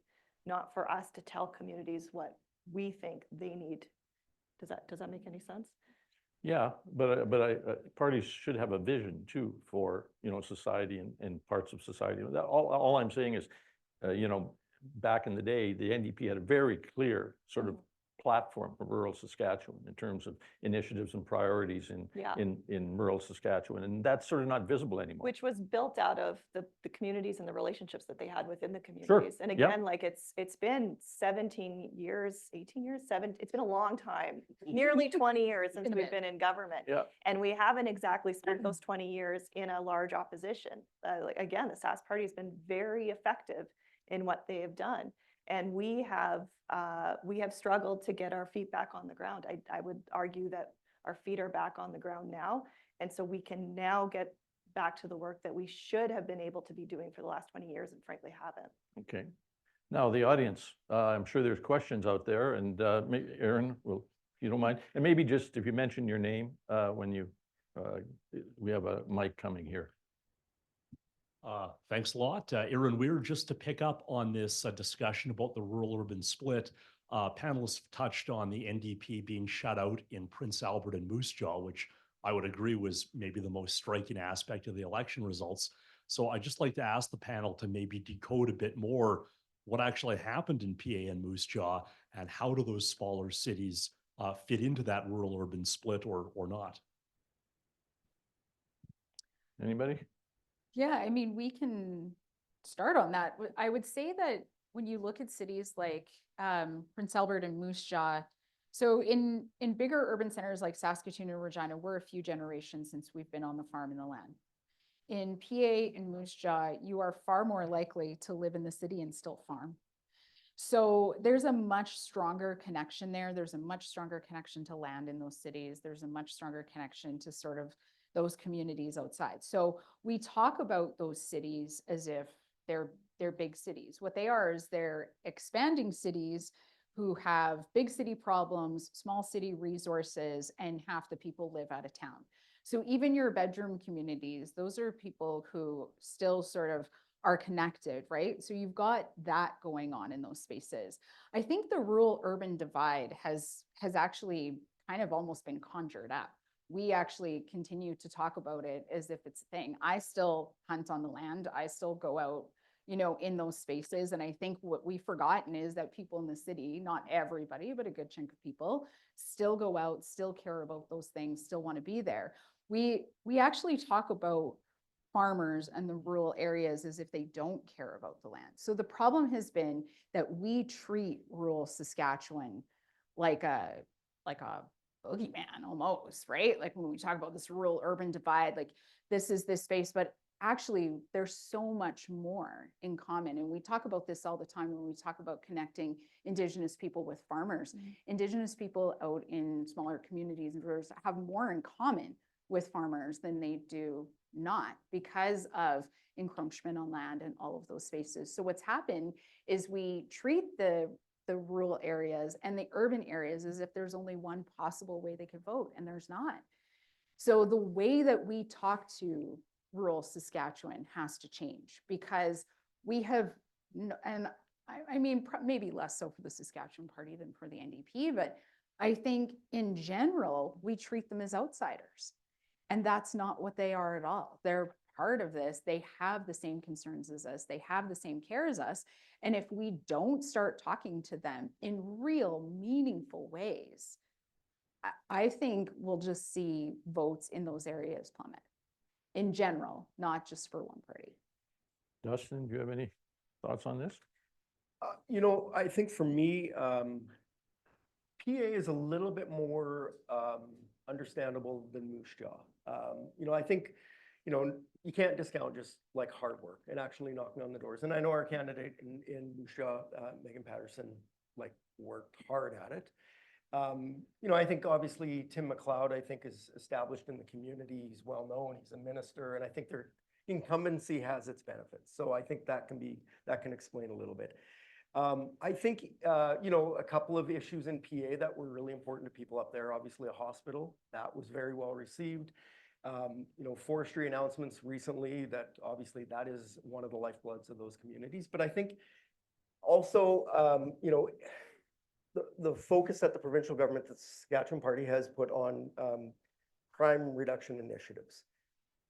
not for us to tell communities what we think they need. Does that make any sense? Yeah, but parties should have a vision too for, you know, society and parts of society. All I'm saying is, you know, back in the day, the NDP had a very clear sort of platform for rural Saskatchewan in terms of initiatives and priorities in rural Saskatchewan, and that's sort of not visible anymore. Which was built out of the communities and the relationships that they had within the communities. And again, like it's been 17 years, 18 years, it's been a long time, nearly 20 years since we've been in government. Yeah. And we haven't exactly spent those 20 years in a large opposition. Like, again, the Sask Party has been very effective in what they have done. And we have struggled to get our feet back on the ground. I would argue that our feet are back on the ground now. And so we can now get back to the work that we should have been able to be doing for the last 20 years and frankly haven't. Okay. Now the audience, I'm sure there's questions out there, and Aaron, will, if you don't mind, and maybe just if you mention your name when you, we have a mic coming here. Thanks a lot. Aaron Weir, just to pick up on this discussion about the rural-urban split, panelists touched on the NDP being shut out in Prince Albert and Moose Jaw, which I would agree was maybe the most striking aspect of the election results. So I'd just like to ask the panel to maybe decode a bit more what actually happened in PA and Moose Jaw, and how do those smaller cities fit into that rural-urban split or not? Anybody? Yeah, I mean, we can start on that. I would say that when you look at cities like Prince Albert and Moose Jaw, so in bigger urban centers like Saskatoon and Regina, we're a few generations since we've been on the farm and the land. In PA and Moose Jaw, you are far more likely to live in the city and still farm. So there's a much stronger connection there. There's a much stronger connection to land in those cities. There's a much stronger connection to sort of those communities outside. So we talk about those cities as if they're big cities. What they are is they're expanding cities who have big city problems, small city resources, and half the people live out of town. So even your bedroom communities, those are people who still sort of are connected, right? So you've got that going on in those spaces. I think the rural-urban divide has actually kind of almost been conjured up. We actually continue to talk about it as if it's a thing. I still hunt on the land. I still go out, you know, in those spaces. And I think what we've forgotten is that people in the city, not everybody, but a good chunk of people, still go out, still care about those things, still want to be there. We actually talk about farmers and the rural areas as if they don't care about the land. So the problem has been that we treat rural Saskatchewan like a boogeyman almost, right? Like when we talk about this rural urban divide, like this is this space, but actually there's so much more in common. And we talk about this all the time when we talk about connecting Indigenous people with farmers. Indigenous people out in smaller communities and rurals have more in common with farmers than they do not, because of encroachment on land and all of those spaces. So what's happened is we treat the rural areas and the urban areas as if there's only one possible way they could vote, and there's not. So the way that we talk to rural Saskatchewan has to change, because we have, and I mean, maybe less so for the Saskatchewan Party than for the NDP, but I think in general, we treat them as outsiders. And that's not what they are at all. They're part of this, they have the same concerns as us, they have the same care as us. And if we don't start talking to them in real meaningful ways, I think we'll just see votes in those areas plummet in general, not just for one party. Dustin, do you have any thoughts on this? You know, I think for me, PA is a little bit more understandable than Moose Jaw. You know, I think, you know, you can't discount just like hard work and actually knocking on the doors. And I know our candidate in Moose Jaw, Megan Patterson, like worked hard at it. You know, I think obviously Tim McLeod, I think, is established in the community. He's well known. He's a minister, and I think their incumbency has its benefits. So I think that can explain a little bit. I think, you know, a couple of issues in PA that were really important to people up there, obviously a hospital, that was very well received. You know, forestry announcements recently, that obviously that is one of the lifebloods of those communities. But I think also, you know, the focus that the provincial government, the Saskatchewan Party, has put on crime reduction initiatives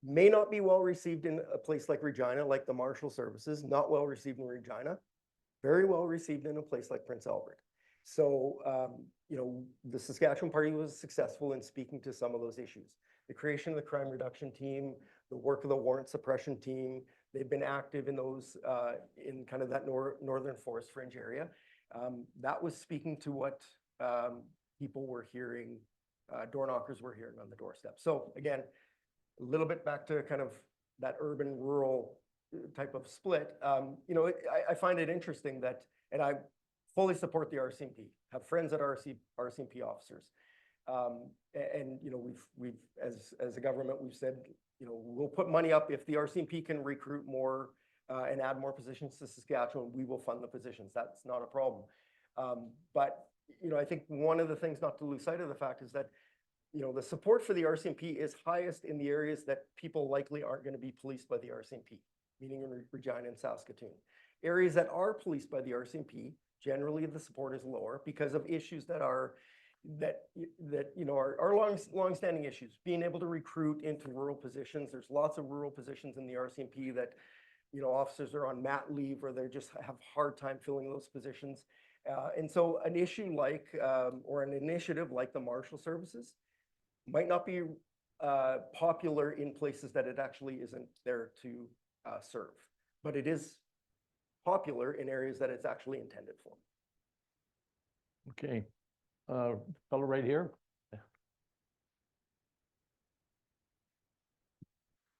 may not be well received in a place like Regina, like the Marshal Services, not well received in Regina, very well received in a place like Prince Albert. So, you know, the Saskatchewan Party was successful in speaking to some of those issues. The creation of the crime reduction team, the work of the warrant suppression team, they've been active in those, in kind of that northern forest fringe area. That was speaking to what people were hearing, door knockers were hearing on the doorstep. So again, a little bit back to kind of that urban rural type of split. You know, I find it interesting that, and I fully support the RCMP, have friends that are RCMP officers. And, you know, we've as a government, we've said, you know, we'll put money up if the RCMP can recruit more and add more positions to Saskatchewan, we will fund the positions. That's not a problem. But, you know, I think one of the things not to lose sight of the fact is that, you know, the support for the RCMP is highest in the areas that people likely aren't going to be policed by the RCMP, meaning in Regina and Saskatoon. Areas that are policed by the RCMP, generally the support is lower because of issues that are, you know, are long-standing issues. Being able to recruit into rural positions. There's lots of rural positions in the RCMP that, you know, officers are on mat leave or they just have a hard time filling those positions. And so an issue like, or an initiative like the Marshal Services might not be popular in places that it actually isn't there to serve, but it is popular in areas that it's actually intended for. Okay, fellow right here.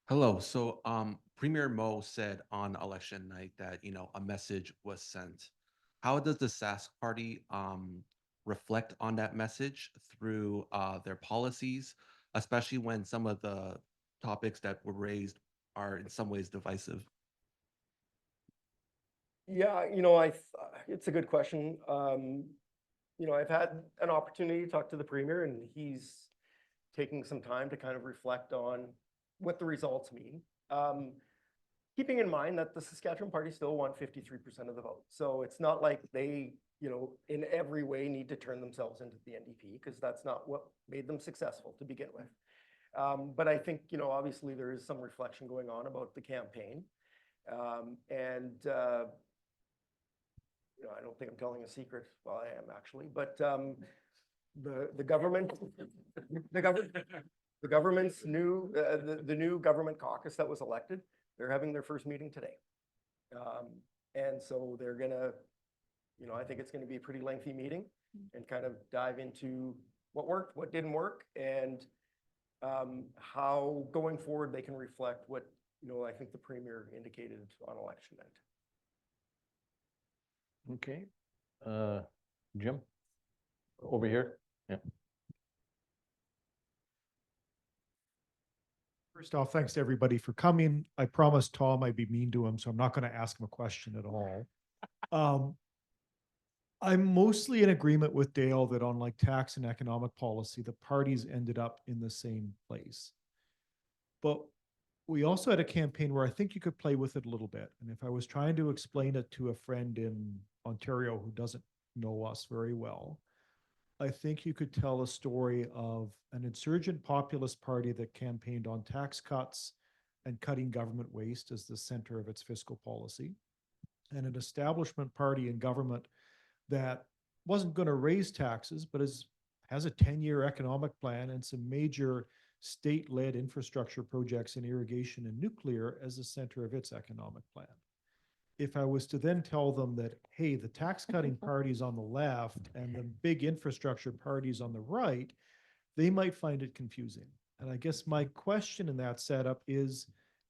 Hello. So Premier Mo said on election night that, you know, a message was sent. How does the Sask Party reflect on that message through their policies, especially when some of the topics that were raised are in some ways divisive? Yeah, you know, it's a good question. You know, I've had an opportunity to talk to the Premier, and he's taking some time to kind of reflect on what the results mean. Keeping in mind that the Saskatchewan Party still won 53% of the vote. So it's not like they, you know, in every way need to turn themselves into the NDP, because that's not what made them successful to begin with. But I think, you know, obviously there is some reflection going on about the campaign. You know, I don't think I'm telling a secret. Well, I am actually, but the government's new, the new government caucus that was elected, they're having their first meeting today. And so they're gonna, you know, I think it's gonna be a pretty lengthy meeting and kind of dive into what worked, what didn't work, and how going forward they can reflect what, you know, I think the Premier indicated on election night. Okay, Jim, over here. Yeah. First off, thanks to everybody for coming. I promised Tom I'd be mean to him, so I'm not going to ask him a question at all. I'm mostly in agreement with Dale that on like tax and economic policy, the parties ended up in the same place. But we also had a campaign where I think you could play with it a little bit. And if I was trying to explain it to a friend in Ontario who doesn't know us very well, I think you could tell a story of an insurgent populist party that campaigned on tax cuts and cutting government waste as the center of its fiscal policy, and an establishment party in government that wasn't going to raise taxes, but has a 10-year economic plan and some major state-led infrastructure projects in irrigation and nuclear as the center of its economic plan. If I was to then tell them that, hey, the tax cutting parties on the left and the big infrastructure parties on the right, they might find it confusing. And I guess my question in that setup is,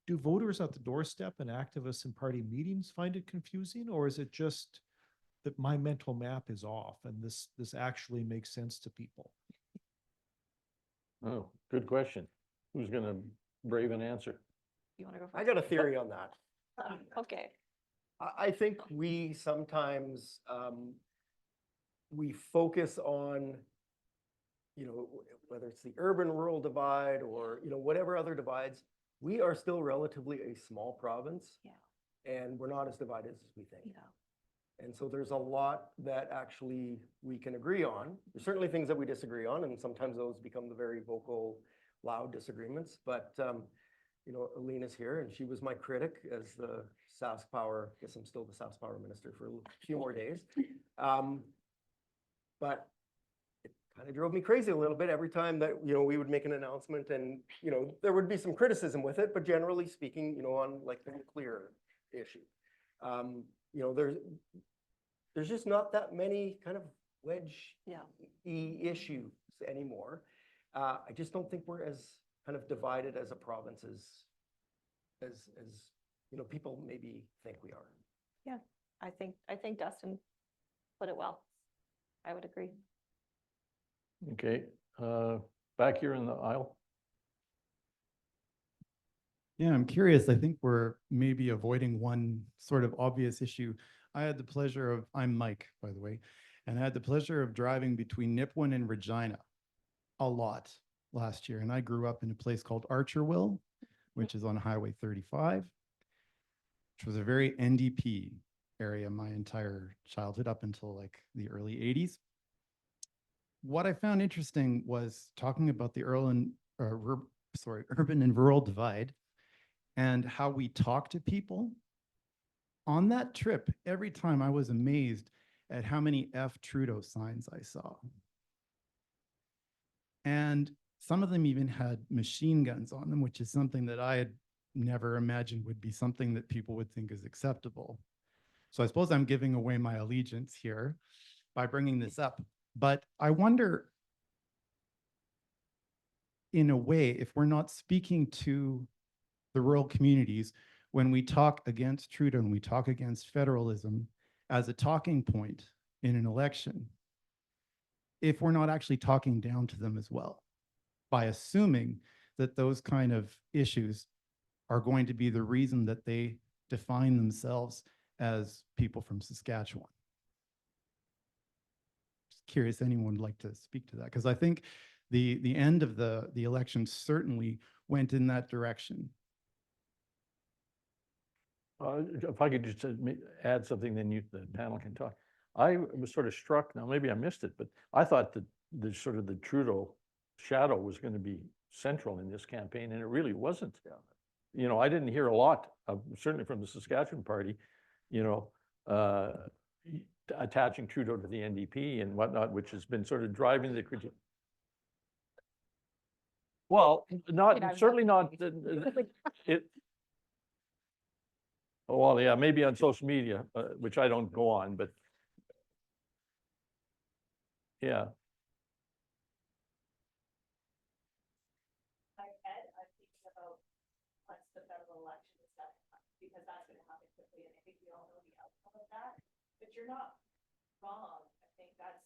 do voters at the doorstep and activists in party meetings find it confusing, or is it just that my mental map is off and this actually makes sense to people? Oh, good question. Who's gonna brave an answer? You want to go first? I got a theory on that. Okay. I think we sometimes, we focus on, you know, whether it's the urban-rural divide or, you know, whatever other divides, we are still relatively a small province. Yeah. And we're not as divided as we think. Yeah. And so there's a lot that actually we can agree on. There's certainly things that we disagree on, and sometimes those become the very vocal, loud disagreements. But, you know, Alina's here, and she was my critic as the Sask Power. I guess I'm still the Sask Power Minister for a few more days. But it kind of drove me crazy a little bit every time that, you know, we would make an announcement and, you know, there would be some criticism with it, but generally speaking, you know, on like the nuclear issue. You know, there's just not that many kind of issues anymore. I just don't think we're as kind of divided as a province as you know, people maybe think we are. Yeah, I think Dustin put it well. I would agree. Okay, back here in the aisle. Yeah, I'm curious. I think we're maybe avoiding one sort of obvious issue. I'm Mike, by the way, and I had the pleasure of driving between Nipawin and Regina a lot last year. And I grew up in a place called Archerville, which is on Highway 35, which was a very NDP area my entire childhood up until like the early 80s. What I found interesting was talking about the urban and rural divide and how we talk to people. On that trip, every time I was amazed at how many F Trudeau signs I saw. And some of them even had machine guns on them, which is something that I had never imagined would be something that people would think is acceptable. So I suppose I'm giving away my allegiance here by bringing this up. But I wonder, in a way, if we're not speaking to the rural communities when we talk against Trudeau and we talk against federalism as a talking point in an election, if we're not actually talking down to them as well, by assuming that those kind of issues are going to be the reason that they define themselves as people from Saskatchewan. Just curious, anyone would like to speak to that? Because I think the end of the election certainly went in that direction. If I could just add something, then the panel can talk. I was sort of struck, now maybe I missed it, but I thought that the sort of the Trudeau shadow was going to be central in this campaign, and it really wasn't. You know, I didn't hear a lot, certainly from the Saskatchewan Party, you know, attaching Trudeau to the NDP and whatnot, which has been sort of driving the critique. Well, certainly not. Oh, well, yeah, maybe on social media, which I don't go on, but yeah. I'm thinking about once the federal election is done, because that's going to happen quickly, and I think we all know the outcome of that. But you're not wrong. I think that's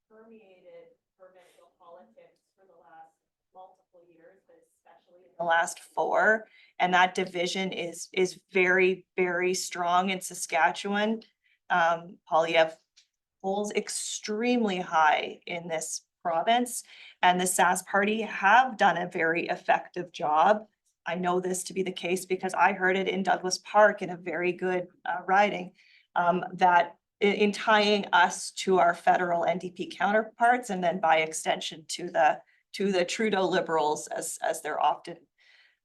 permeated provincial politics for the last multiple years, but especially in the last 4. And that division is very, very strong in Saskatchewan. Poilievre polls extremely high in this province, and the Sask Party have done a very effective job. I know this to be the case because I heard it in Douglas Park in a very good riding, that in tying us to our federal NDP counterparts, and then by extension to the Trudeau Liberals, as they're often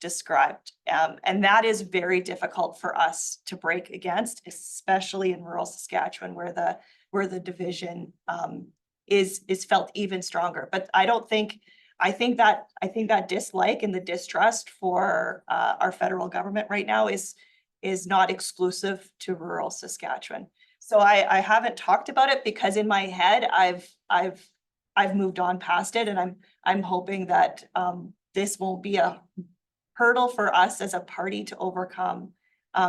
described. And that is very difficult for us to break against, especially in rural Saskatchewan where the division is felt even stronger. But I think that dislike and the distrust for our federal government right now is not exclusive to rural Saskatchewan. So I haven't talked about it because in my head, I've moved on past it, and I'm hoping that this won't be a hurdle for us as a party to overcome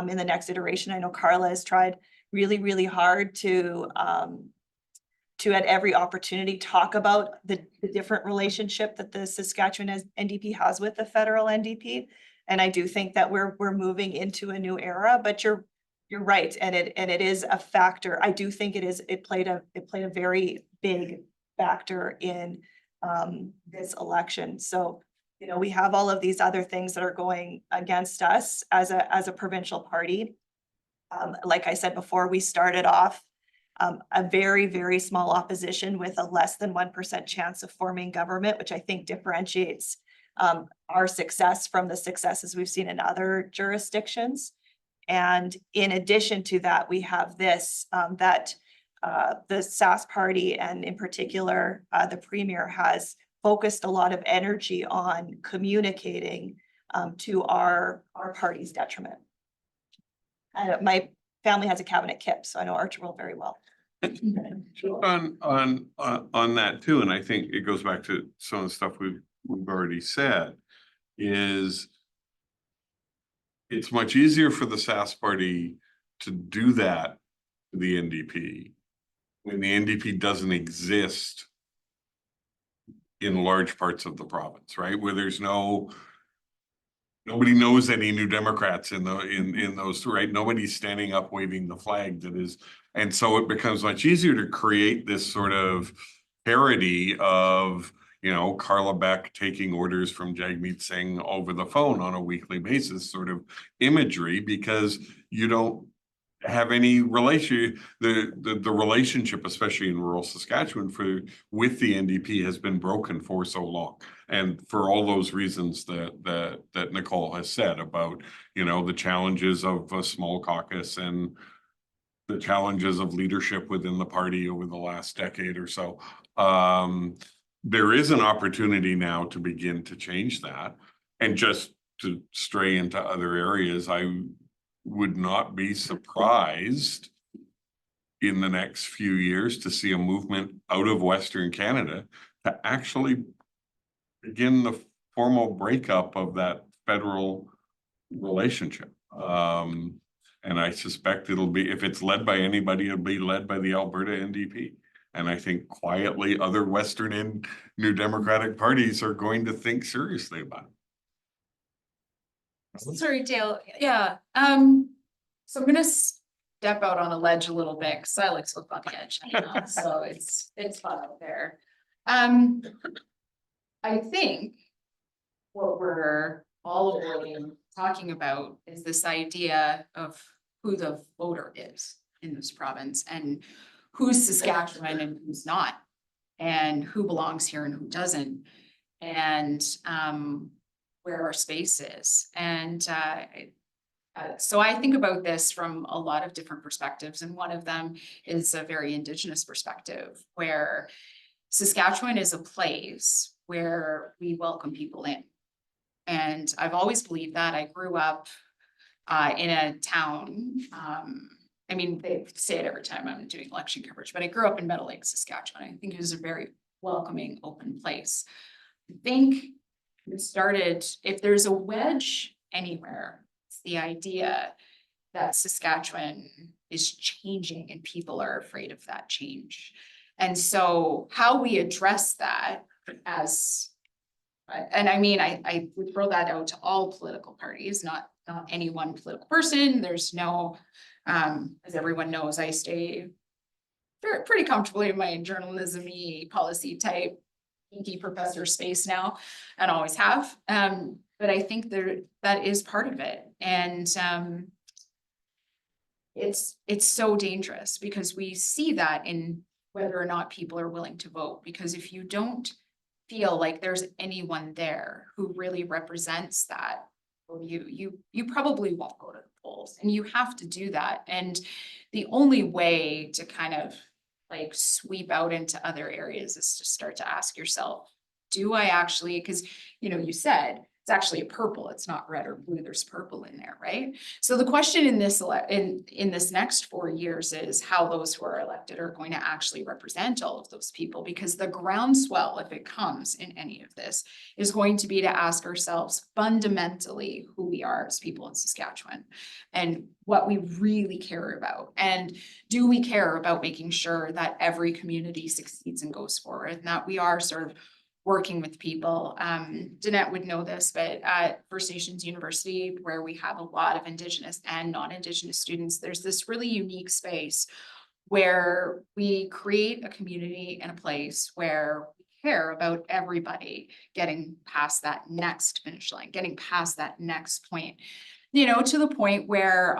in the next iteration. I know Carla has tried really, really hard to at every opportunity talk about the different relationship that the Saskatchewan NDP has with the federal NDP. And I do think that we're moving into a new era, but you're right. And it is a factor. I do think it played a very big factor in this election. So, you know, we have all of these other things that are going against us as a provincial party. Like I said before, we started off a very, very small opposition with a less than 1% chance of forming government, which I think differentiates our success from the successes we've seen in other jurisdictions. And in addition to that, we have this, that the SAS party, and in particular, the Premier has focused a lot of energy on communicating to our party's detriment. My family has a cabinet kip, so I know Archibald very well. On that too, and I think it goes back to some of the stuff we've already said, is it's much easier for the SAS party to do that to the NDP when the NDP doesn't exist in large parts of the province, right? Where there's nobody knows any New Democrats in those, right? Nobody's standing up waving the flag that is, and so it becomes much easier to create this sort of parody of, you know, Carla Beck taking orders from Jagmeet Singh over the phone on a weekly basis, sort of imagery, because you don't have any relation. The relationship, especially in rural Saskatchewan, with the NDP has been broken for so long, and for all those reasons that Nicole has said about, you know, the challenges of a small caucus and the challenges of leadership within the party over the last decade or so. There is an opportunity now to begin to change that, and just to stray into other areas. I would not be surprised in the next few years to see a movement out of Western Canada to actually begin the formal breakup of that federal relationship. And I suspect it'll be, if it's led by anybody, it'll be led by the Alberta NDP. And I think quietly other Western and New Democratic parties are going to think seriously about it. Sorry, Dale. Yeah. So I'm gonna step out on a ledge a little bit because I like to look on the edge, you know, so it's fun out there. I think what we're all really talking about is this idea of who the voter is in this province, and who's Saskatchewan and who's not, and who belongs here and who doesn't, and where our space is. And so I think about this from a lot of different perspectives, and one of them is a very Indigenous perspective, where Saskatchewan is a place where we welcome people in. And I've always believed that. I grew up in a town, I mean, they say it every time I'm doing election coverage, but I grew up in Meadow Lake, Saskatchewan. I think it was a very welcoming, open place. I think it started, if there's a wedge anywhere, it's the idea that Saskatchewan is changing and people are afraid of that change. And so how we address that as, and I mean, I would throw that out to all political parties, not any one political person. There's no, as everyone knows, I stay pretty comfortably in my journalism-y policy type geeky professor space now, and always have. But I think that is part of it. And it's so dangerous because we see that in whether or not people are willing to vote. Because if you don't feel like there's anyone there who really represents that you probably won't go to the polls, and you have to do that. And the only way to kind of like sweep out into other areas is to start to ask yourself, do I actually, because you said it's actually a purple, it's not red or blue, there's purple in there, right? So the question in this in this next 4 years is how those who are elected are going to actually represent all of those people, because the groundswell, if it comes in any of this, is going to be to ask ourselves fundamentally who we are as people in Saskatchewan and what we really care about. And do we care about making sure that every community succeeds and goes forward, and that we are sort of working with people. Danette would know this, but at First Nations University, where we have a lot of Indigenous and non-Indigenous students, there's this really unique space where we create a community and a place where we care about everybody getting past that next finish line, getting past that next point, to the point where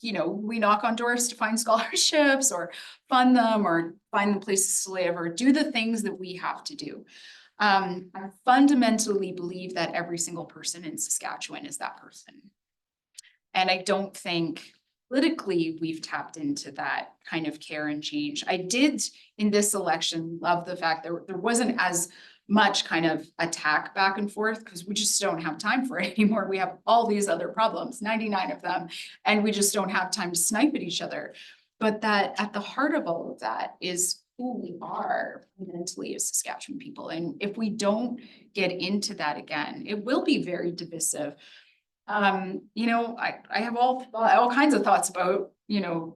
we knock on doors to find scholarships or fund them or find them places to live or do the things that we have to do. I fundamentally believe that every single person in Saskatchewan is that person. And I don't think politically we've tapped into that kind of care and change. I did in this election love the fact that there wasn't as much kind of attack back and forth, because we just don't have time for it anymore. We have all these other problems, 99 of them, and we just don't have time to snipe at each other. But that at the heart of all of that is who we are mentally as Saskatchewan people. And if we don't get into that again, it will be very divisive. I have all kinds of thoughts about,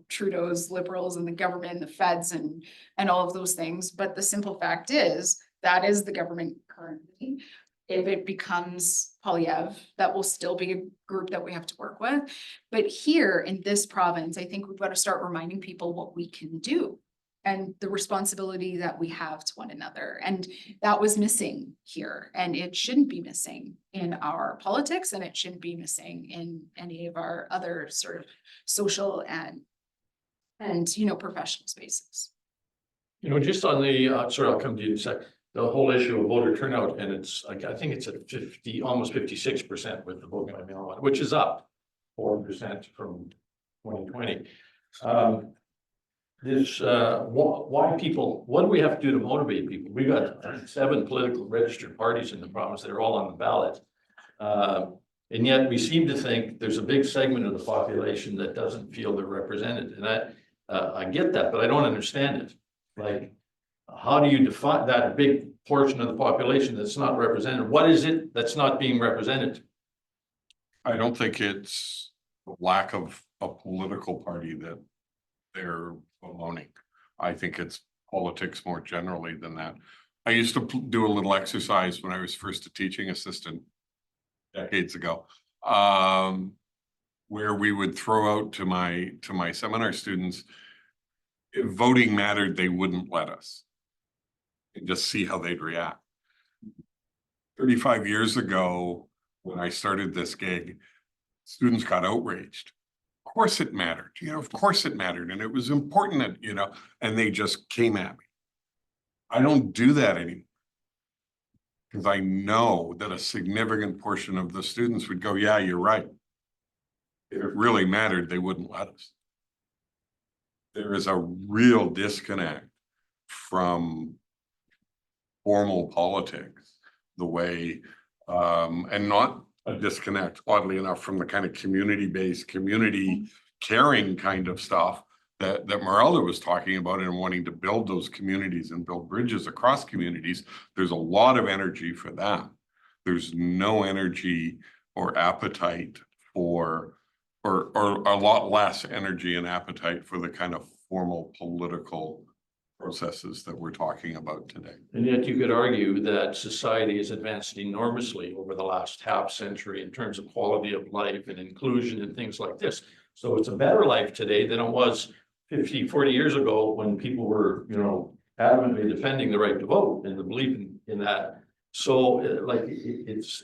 Trudeau's Liberals and the government and the feds and all of those things. But the simple fact is that is the government currently. If it becomes Polyev, that will still be a group that we have to work with. But here in this province, I think we've got to start reminding people what we can do and the responsibility that we have to one another. And that was missing here, and it shouldn't be missing in our politics, and it shouldn't be missing in any of our other sort of social and professional spaces. Just on the, I'll come to you in a sec, the whole issue of voter turnout, and it's, I think it's at almost 56% with the vote by mail one, which is up 4% from 2020. Why people, what do we have to do to motivate people? We've got 7 political registered parties in the province that are all on the ballot. And yet we seem to think there's a big segment of the population that doesn't feel they're represented. And I get that, but I don't understand it. Like, how do you define that big portion of the population that's not represented? What is it that's not being represented? I don't think it's the lack of a political party that they're bemoaning. I think it's politics more generally than that. I used to do a little exercise when I was first a teaching assistant decades ago, where we would throw out to my seminar students, if voting mattered, they wouldn't let us, and just see how they'd react. 35 years ago, when I started this gig, students got outraged. Of course it mattered, of course it mattered. And it was important that, and they just came at me. I don't do that anymore, because I know that a significant portion of the students would go, yeah, you're right. If it really mattered, they wouldn't let us. There is a real disconnect from formal politics, the way, and not a disconnect, oddly enough, from the kind of community-based, community caring kind of stuff that Merelda was talking about, and wanting to build those communities and build bridges across communities. There's a lot of energy for that. There's no energy or appetite for, or a lot less energy and appetite for the kind of formal political processes that we're talking about today. And yet you could argue that society has advanced enormously over the last half century in terms of quality of life and inclusion and things like this. So it's a better life today than it was 50, 40 years ago, when people were, adamantly defending the right to vote and the belief in that. So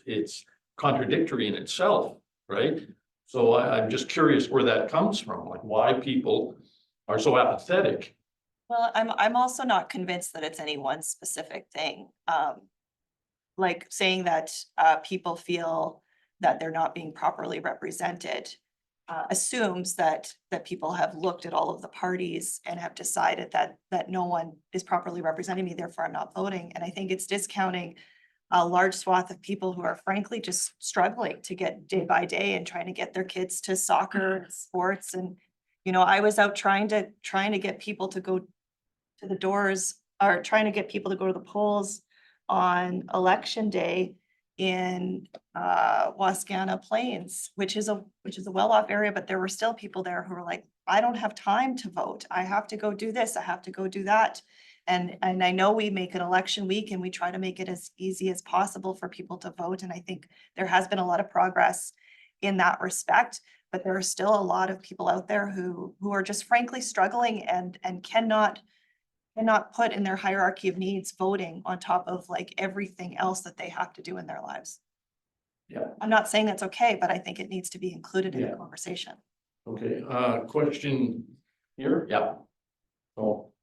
it's contradictory in itself, right? So I'm just curious where that comes from, like why people are so apathetic. Well, I'm also not convinced that it's any one specific thing. Like saying that people feel that they're not being properly represented, assumes that people have looked at all of the parties and have decided that no one is properly representing me, therefore I'm not voting. And I think it's discounting a large swath of people who are frankly just struggling to get day by day and trying to get their kids to soccer and sports. And, you know, I was out trying to get people to go to the doors, or trying to get people to go to the polls on election day in Wascana Plains, which is a well-off area, but there were still people there who were like, I don't have time to vote. I have to go do this. I have to go do that. And I know we make an election week and we try to make it as easy as possible for people to vote. And I think there has been a lot of progress in that respect, but there are still a lot of people out there who are just frankly struggling and cannot put in their hierarchy of needs voting on top of like everything else that they have to do in their lives. Yeah. I'm not saying that's okay, but I think it needs to be included in the Yeah. conversation. Okay, question here? Yeah. Oh,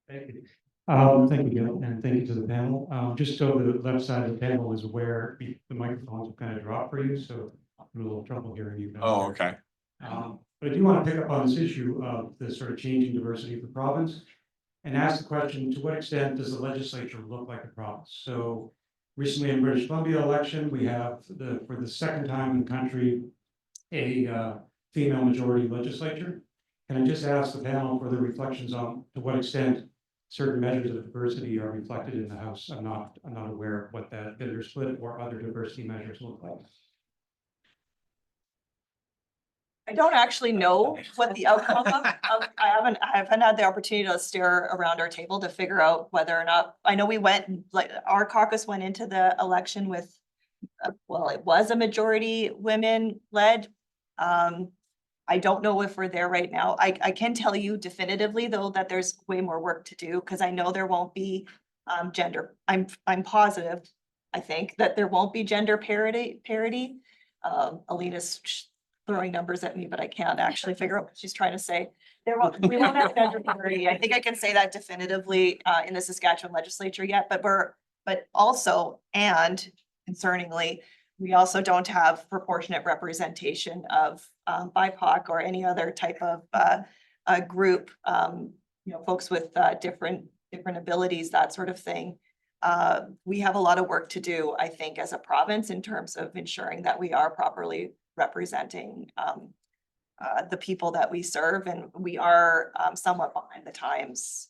Thank you. Thank you, Dale, and thank you to the panel. Just so the left side of the panel is aware, the microphones will kind of drop for you, so I'm a little trouble hearing you. Oh, okay. But I do want to pick up on this issue of the sort of changing diversity of the province and ask the question, to what extent does the legislature look like a province? So recently in British Columbia election, we have for the second time in the country, a female majority legislature. Can I just ask the panel for their reflections on to what extent certain measures of diversity are reflected in the House? I'm not aware of what that gender split or other diversity measures look like. I don't actually know what the outcome of, I haven't had the opportunity to stare around our table to figure out whether or not, I know we went, like, our caucus went into the election with, well, it was a majority women led. I don't know if we're there right now. I can tell you definitively though, that there's way more work to do, because I know there won't be gender. I'm positive, I think, that there won't be gender parity. Alina's throwing numbers at me, but I can't actually figure out what she's trying to say. We won't have gender parity. I think I can say that definitively in the Saskatchewan legislature yet, but also, and concerningly, we also don't have proportionate representation of BIPOC or any other type of group, you know, folks with different abilities, that sort of thing. We have a lot of work to do, I think, as a province in terms of ensuring that we are properly representing the people that we serve, and we are somewhat behind the times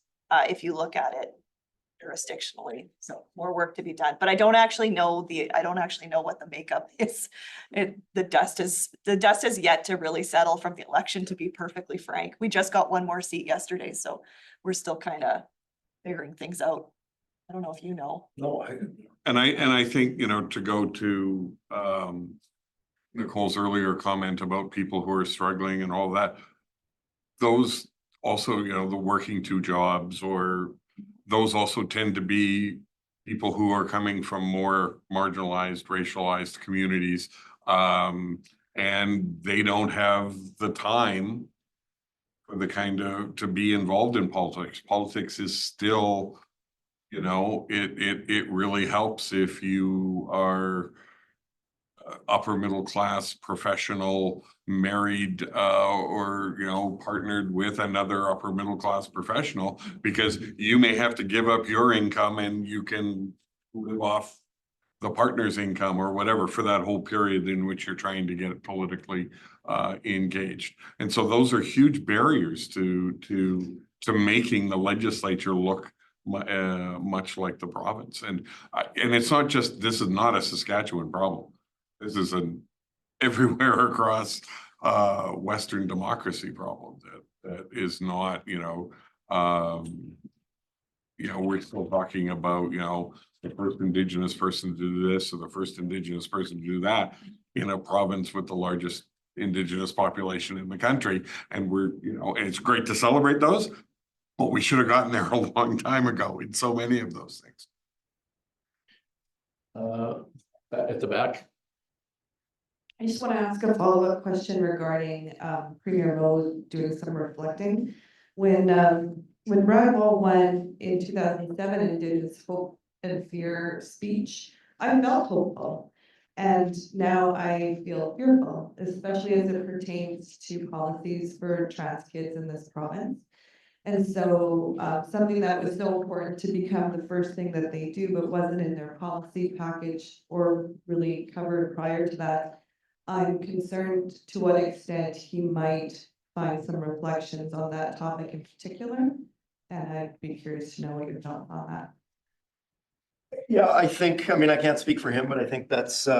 if you look at it jurisdictionally. So more work to be done, but I don't actually know what the makeup is. The dust is yet to really settle from the election, to be perfectly frank. We just got one more seat yesterday, so we're still kind of figuring things out. I don't know if you know. no, I think, you know, to go to Nicole's earlier comment about people who are struggling and all that, those also, you know, the working two jobs, or those also tend to be people who are coming from more marginalized, racialized communities, and they don't have the time for the kind of to be involved in politics. Politics is still, you know, it really helps if you are upper middle class, professional, married, or, you know, partnered with another upper middle class professional, because you may have to give up your income and you can live off the partner's income or whatever for that whole period in which you're trying to get politically engaged. And so those are huge barriers to making the legislature look much like the province. And it's not just, this is not a Saskatchewan problem. This is an everywhere across Western democracy problem that is not, you know, we're still talking about, you know, the first Indigenous person to do this or the first Indigenous person to do that in a province with the largest Indigenous population in the country. And we're, you know, and it's great to celebrate those, but we should have gotten there a long time ago in so many of those things. at the back. I just want to ask a follow-up question regarding Premier Moe doing some reflecting. When Brad Wall won in 2007 and did his Hope and Fear speech, I felt hopeful. And now I feel fearful, especially as it pertains to policies for trans kids in this province. And so something that was so important to become the first thing that they do, but wasn't in their policy package or really covered prior to that, I'm concerned to what extent he might find some reflections on that topic in particular. And I'd be curious to know what your thoughts on that. Yeah, I think, I mean, I can't speak for him, but I think that's, you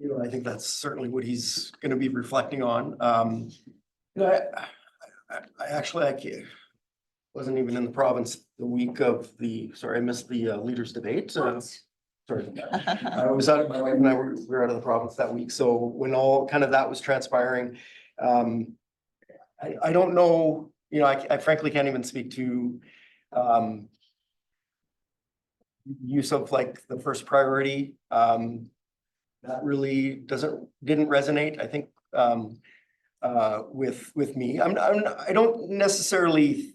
know, I think that's certainly what he's gonna be reflecting on. You know, I actually, wasn't even in the province the week of sorry, I missed the leaders debate. Sorry. I was out, my wife and I were out of the province that week. So when all kind of that was transpiring, I don't know, you know, I frankly can't even speak to use of like the first priority. That really didn't resonate, I think, with me. I don't necessarily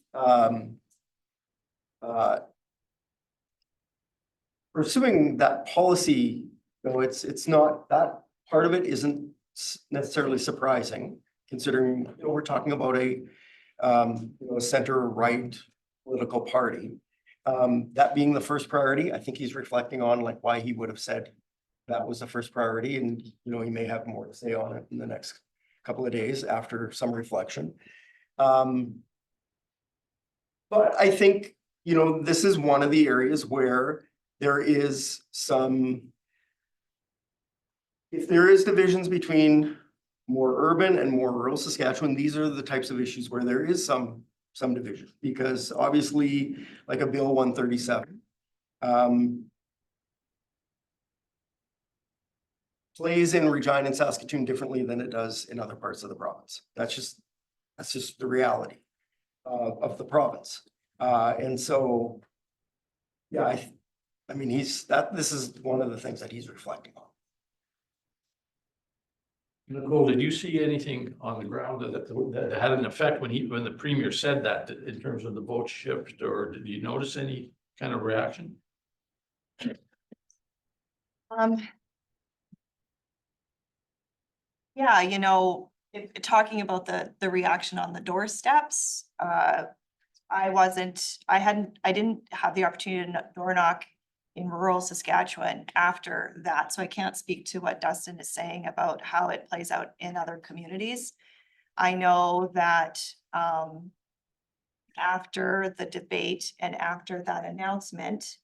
pursuing that policy, though. It's not, that part of it isn't necessarily surprising, considering, you know, we're talking about a you know, a center-right political party. That being the first priority, I think he's reflecting on like why he would have said that was the first priority, and you know, he may have more to say on it in the next couple of days after some reflection. But I think, you know, this is one of the areas where there is some, if there is divisions between more urban and more rural Saskatchewan, these are the types of issues where there is some division, because obviously like a Bill 137 plays in Regina and Saskatoon differently than it does in other parts of the province. That's just the reality of the province. And so, yeah, I mean, this is one of the things that he's reflecting on. Nicole, did you see anything on the ground that had an effect when the premier said that in terms of the vote shift, or did you notice any kind of reaction? Yeah, you know, talking about the reaction on the doorsteps, I didn't have the opportunity to door knock in rural Saskatchewan after that. So I can't speak to what Dustin is saying about how it plays out in other communities. I know that after the debate and after that announcement,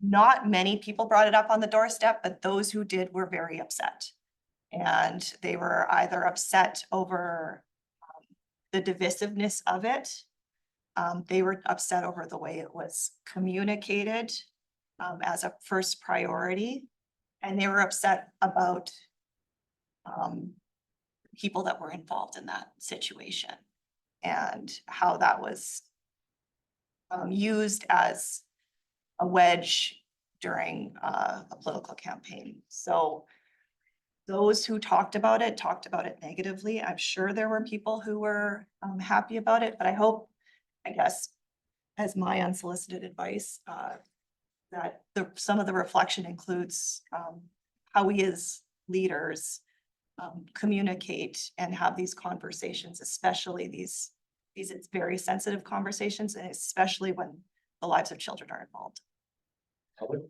not many people brought it up on the doorstep, but those who did were very upset. And they were either upset over the divisiveness of it. They were upset over the way it was communicated as a first priority. And they were upset about people that were involved in that situation and how that was used as a wedge during a political campaign. So those who talked about it negatively. I'm sure there were people who were happy about it, but I hope, I guess, as my unsolicited advice, that some of the reflection includes how we as leaders communicate and have these conversations, especially these it's very sensitive conversations, and especially when the lives of children are involved.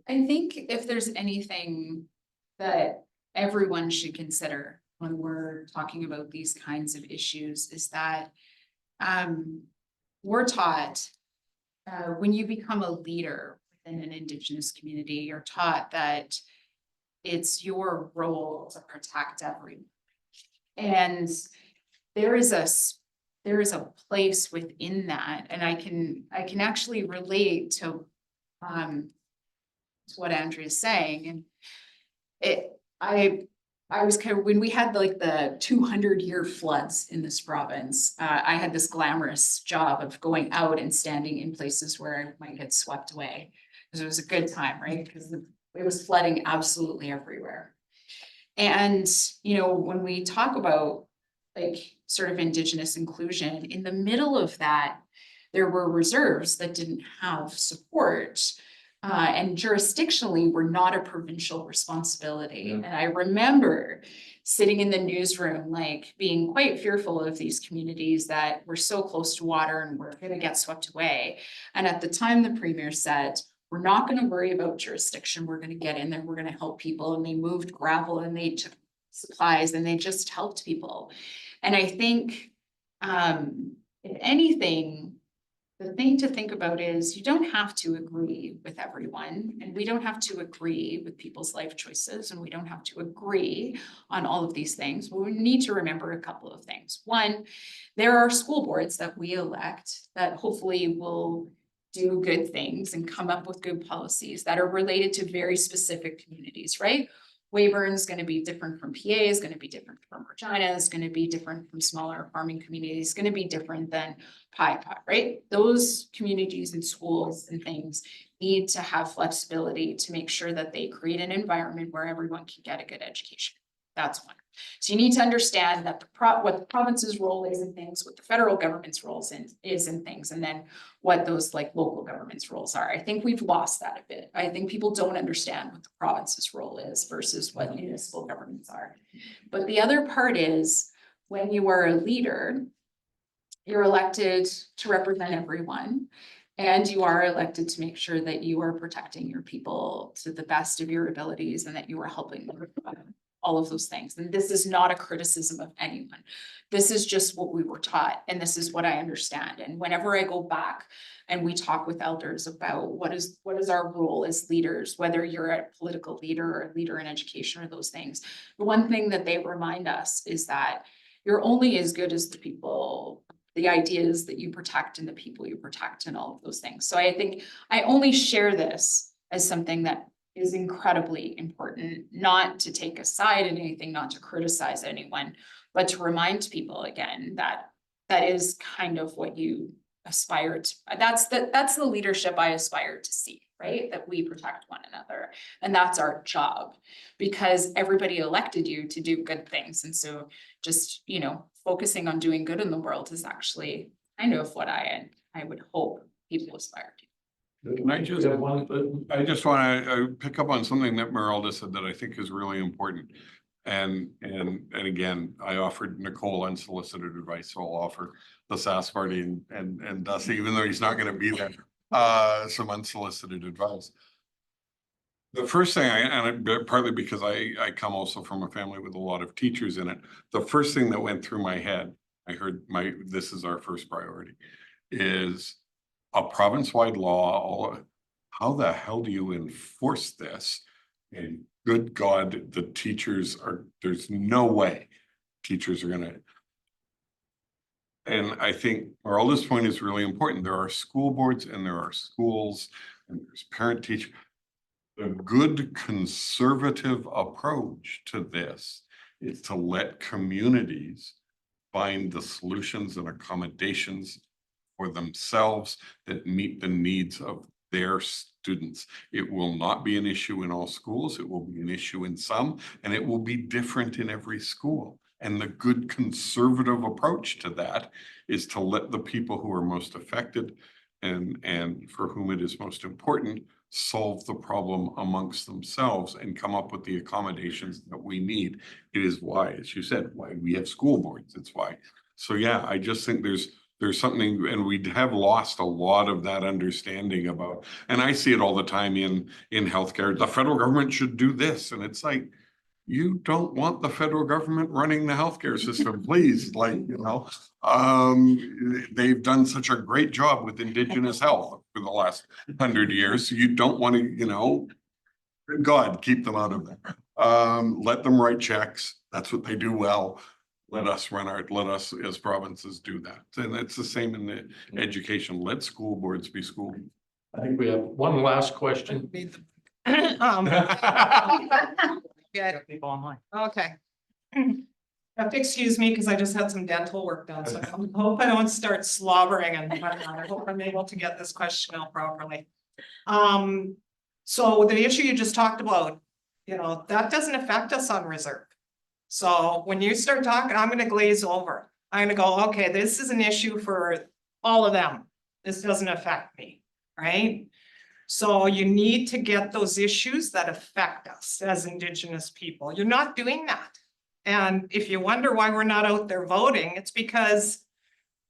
I think if there's anything that everyone should consider when we're talking about these kinds of issues is that we're taught when you become a leader within an Indigenous community, you're taught that it's your role to protect everyone. And there is a place within that, and I can actually relate to what Andrea is saying. And I was kind of, when we had like the 200-year floods in this province, I had this glamorous job of going out and standing in places where I might get swept away, because it was a good time, right? Because it was flooding absolutely everywhere. And, you know, when we talk about like sort of Indigenous inclusion, in the middle of that, there were reserves that didn't have support. And jurisdictionally, we're not a provincial responsibility. And I remember sitting in the newsroom, like being quite fearful of these communities that were so close to water and were gonna get swept away. And at the time, the premier said, we're not gonna worry about jurisdiction. We're gonna get in there, we're gonna help people. And they moved gravel and they took supplies and they just helped people. And I think, if anything, the thing to think about is you don't have to agree with everyone, and we don't have to agree with people's life choices, and we don't have to agree on all of these things. But we need to remember a couple of things. One, there are school boards that we elect that hopefully will do good things and come up with good policies that are related to very specific communities, right? Weyburn is going to be different from PA, is going to be different from Regina, is going to be different from smaller farming communities, going to be different than PAIS, right? Those communities and schools and things need to have flexibility to make sure that they create an environment where everyone can get a good education. That's one. So you need to understand that what the province's role is in things, what the federal government's roles is in things, and then what those like local government's roles are. I think we've lost that a bit. I think people don't understand what the province's role is versus what municipal governments are. But the other part is when you are a leader, you're elected to represent everyone. And you are elected to make sure that you are protecting your people to the best of your abilities and that you are helping them. All of those things. And this is not a criticism of anyone. This is just what we were taught. And this is what I understand. And whenever I go back and we talk with elders about what is our role as leaders, whether you're a political leader or a leader in education or those things, the one thing that they remind us is that you're only as good as the people, the ideas that you protect and the people you protect and all of those things. So I think I only share this as something that is incredibly important, not to take a side in anything, not to criticize anyone, but to remind people again that that is kind of what you aspire to. That's the leadership I aspire to see, right? That we protect one another. And that's our job because everybody elected you to do good things. And so just, focusing on doing good in the world is actually kind of what I would hope people aspire to. Can I just want to pick up on something that Merelda said that I think is really important. And again, I offered Nicole unsolicited advice, so I'll offer the Sask Party and Dustin, even though he's not going to be there, some unsolicited advice. The first thing partly because I come also from a family with a lot of teachers in it, the first thing that went through my head, I heard this is our first priority, is a province-wide law. How the hell do you enforce this? And good God, the teachers there's no way teachers are gonna. And I think Merelda's point is really important. There are school boards and there are schools and there's parent teacher. A good conservative approach to this is to let communities find the solutions and accommodations for themselves that meet the needs of their students. It will not be an issue in all schools. It will be an issue in some, and it will be different in every school. And the good conservative approach to that is to let the people who are most affected and for whom it is most important solve the problem amongst themselves and come up with the accommodations that we need. It is why, as you said, why we have school boards. It's why. So yeah, I just think there's something, and we have lost a lot of that understanding about, and I see it all the time in healthcare. The federal government should do this, and it's like, you don't want the federal government running the healthcare system, please. They've done such a great job with Indigenous health for the last 100 years. So you don't want to, God, keep them out of there. Let them write checks. That's what they do well. Let us as provinces do that. And it's the same in the education. Let school boards be school. I think we have one last question. Yeah. People online. Okay. You have to excuse me because I just had some dental work done, so I hope I don't start slobbering and whatnot. I hope I'm able to get this question out properly. So the issue you just talked about, that doesn't affect us on reserve. So when you start talking, I'm going to glaze over. I'm going to go, okay, this is an issue for all of them. This doesn't affect me, right? So you need to get those issues that affect us as Indigenous people. You're not doing that. And if you wonder why we're not out there voting, it's because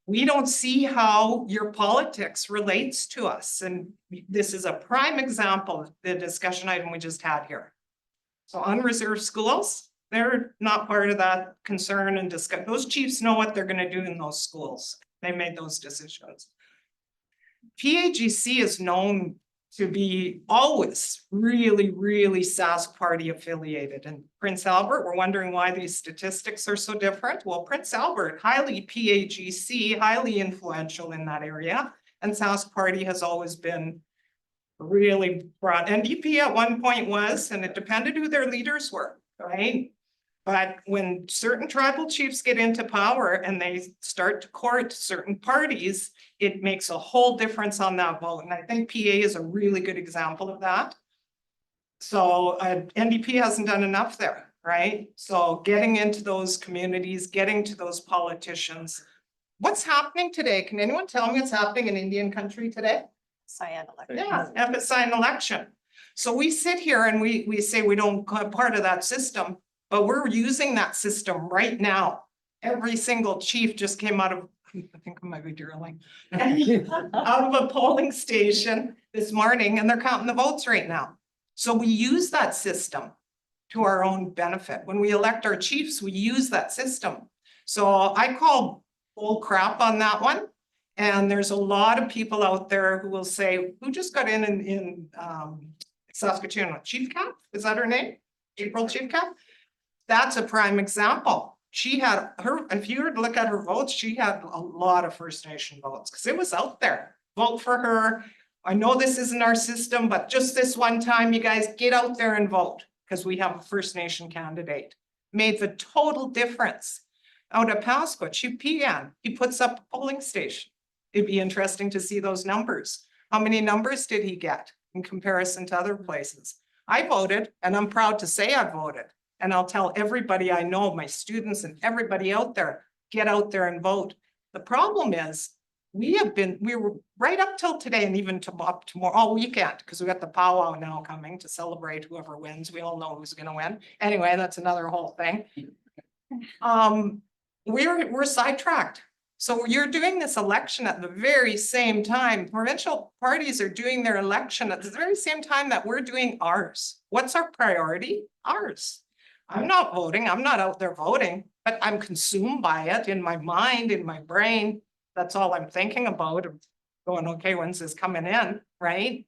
we don't see how your politics relates to us. And this is a prime example of the discussion item we just had here. So unreserved schools, they're not part of that concern and discuss. Those chiefs know what they're going to do in those schools. They made those decisions. PAGC is known to be always really, really Sask Party affiliated. And Prince Albert, we're wondering why these statistics are so different. Well, Prince Albert, highly PAGC, highly influential in that area. And Sask Party has always been really broad. NDP at one point was, and it depended who their leaders were, right? But when certain tribal chiefs get into power and they start to court certain parties, it makes a whole difference on that vote. And I think PA is a really good example of that. So NDP hasn't done enough there, right? So getting into those communities, getting to those politicians. What's happening today? Can anyone tell me what's happening in Indian country today? Cyan election. Yeah, FSI election. So we sit here and we say we don't part of that system, but we're using that system right now. Every single chief just came out of, I think I might be drilling, out of a polling station this morning, and they're counting the votes right now. So we use that system to our own benefit. When we elect our chiefs, we use that system. So I call bull crap on that one. And there's a lot of people out there who will say, who just got in Saskatchewan, Chief Cap, is that her name? April Chief Cap? That's a prime example. She had her, if you were to look at her votes, she had a lot of First Nation votes because it was out there. Vote for her. I know this isn't our system, but just this one time, you guys get out there and vote because we have a First Nation candidate. Made the total difference. Out of Pasqua, Chief Pian, he puts up a polling station. It'd be interesting to see those numbers. How many numbers did he get in comparison to other places? I voted, and I'm proud to say I voted. And I'll tell everybody I know, my students and everybody out there, get out there and vote. The problem is we were right up till today and even up tomorrow, all weekend, because we got the powwow now coming to celebrate whoever wins. We all know who's going to win. Anyway, that's another whole thing. We're sidetracked. So you're doing this election at the very same time. Provincial parties are doing their election at the very same time that we're doing ours. What's our priority? Ours. I'm not voting. I'm not out there voting, but I'm consumed by it in my mind, in my brain. That's all I'm thinking about. I'm going, okay, when's this coming in, right?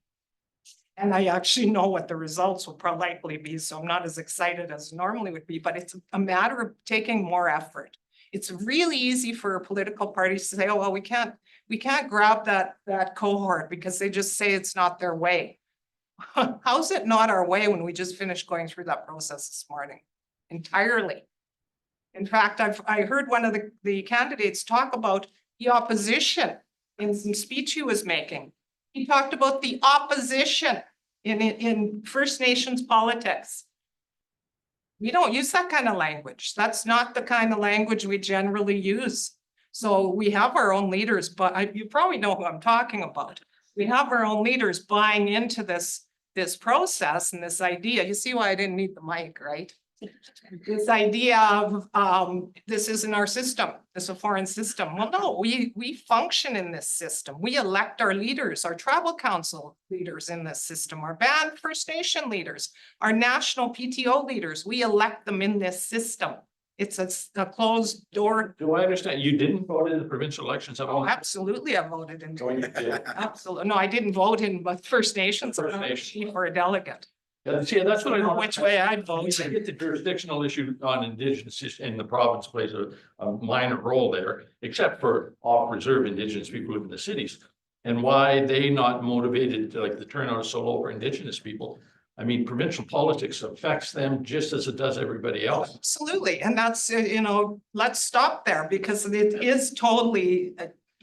And I actually know what the results will probably likely be. So I'm not as excited as normally would be, but it's a matter of taking more effort. It's really easy for political parties to say, oh, well, we can't grab that cohort because they just say it's not their way. How's it not our way when we just finished going through that process this morning? Entirely. In fact, I heard one of the candidates talk about the opposition in some speech he was making. He talked about the opposition in First Nations politics. We don't use that kind of language. That's not the kind of language we generally use. So we have our own leaders, but you probably know who I'm talking about. We have our own leaders buying into this process and this idea. You see why I didn't need the mic, right? This idea of this isn't our system, it's a foreign system. Well, no, we function in this system. We elect our leaders, our tribal council leaders in this system, our band First Nation leaders, our national PTO leaders. We elect them in this system. It's a closed door. Do I understand? You didn't vote in the provincial elections at all? Oh, absolutely, I voted in. Oh, you did. Absolutely. No, I didn't vote in, but First Nations, First I'm a Nation. chief or a delegate. Yeah, see, that's what I don't. Which way I'd vote. I get the jurisdictional issue on Indigenous in the province plays a minor role there, except for off-reserve Indigenous people who live in the cities. And why they not motivated, like the turnout is so low for Indigenous people. I mean, provincial politics affects them just as it does everybody else. Absolutely. And that's, let's stop there because it is totally,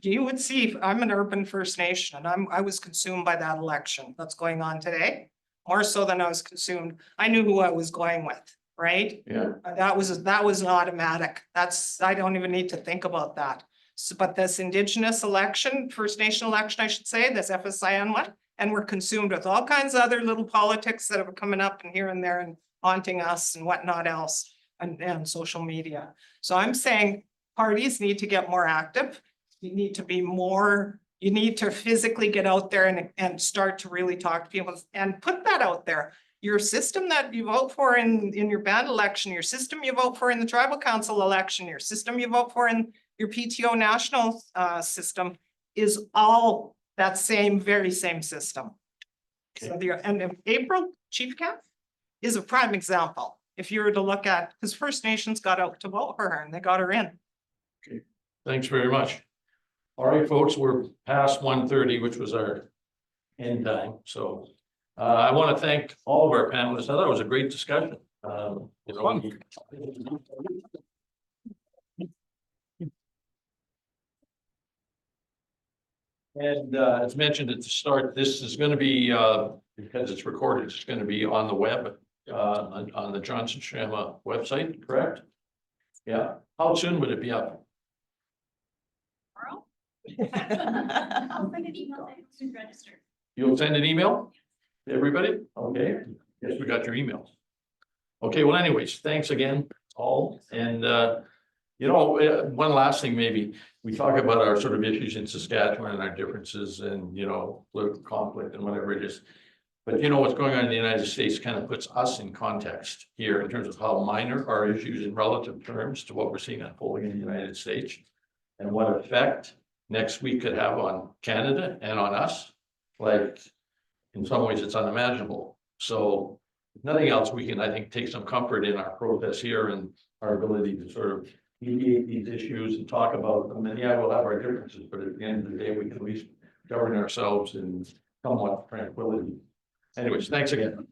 you would see, I'm an urban First Nation and I was consumed by that election that's going on today. More so than I was consumed. I knew who I was going with, right? Yeah. That was automatic. I don't even need to think about that. So, but this Indigenous election, First Nation election, I should say, this FSIN one, And we're consumed with all kinds of other little politics that are coming up and here and there and haunting us and whatnot else, and social media. So I'm saying parties need to get more active. You need to be more, you need to physically get out there and start to really talk to people and put that out there. Your system that you vote for in your band election, your system you vote for in the tribal council election, your system you vote for in your PTO national system is all that same, very same system. So and if April Chief Camp is a prime example. If you were to look at, because First Nations got out to vote for her and they got her in. Okay, thanks very much. All right, folks, we're past 1:30, which was our end time. So I want to thank all of our panelists. I thought it was a great discussion. And as mentioned at the start, this is going to be, because it's recorded, it's going to be on the web, on the Johnson Shama website, correct? Yeah. How soon would it be up? Tomorrow? I'll send an email to register. You'll send an email to everybody? Okay. Yes, we got your emails. Okay, well anyways, thanks again, all. And one last thing, maybe we talk about our sort of issues in Saskatchewan and our differences and, political conflict and whatever it is. But what's going on in the United States kind of puts us in context here in terms of how minor our issues in relative terms to what we're seeing unfolding in the United States and what effect next week could have on Canada and on us. Like, in some ways, it's unimaginable. So if nothing else, we can, I think, take some comfort in our process here and our ability to sort of mediate these issues and talk about them. And yeah, we'll have our differences, but at the end of the day, we can at least govern ourselves in somewhat tranquility. Anyways, thanks again.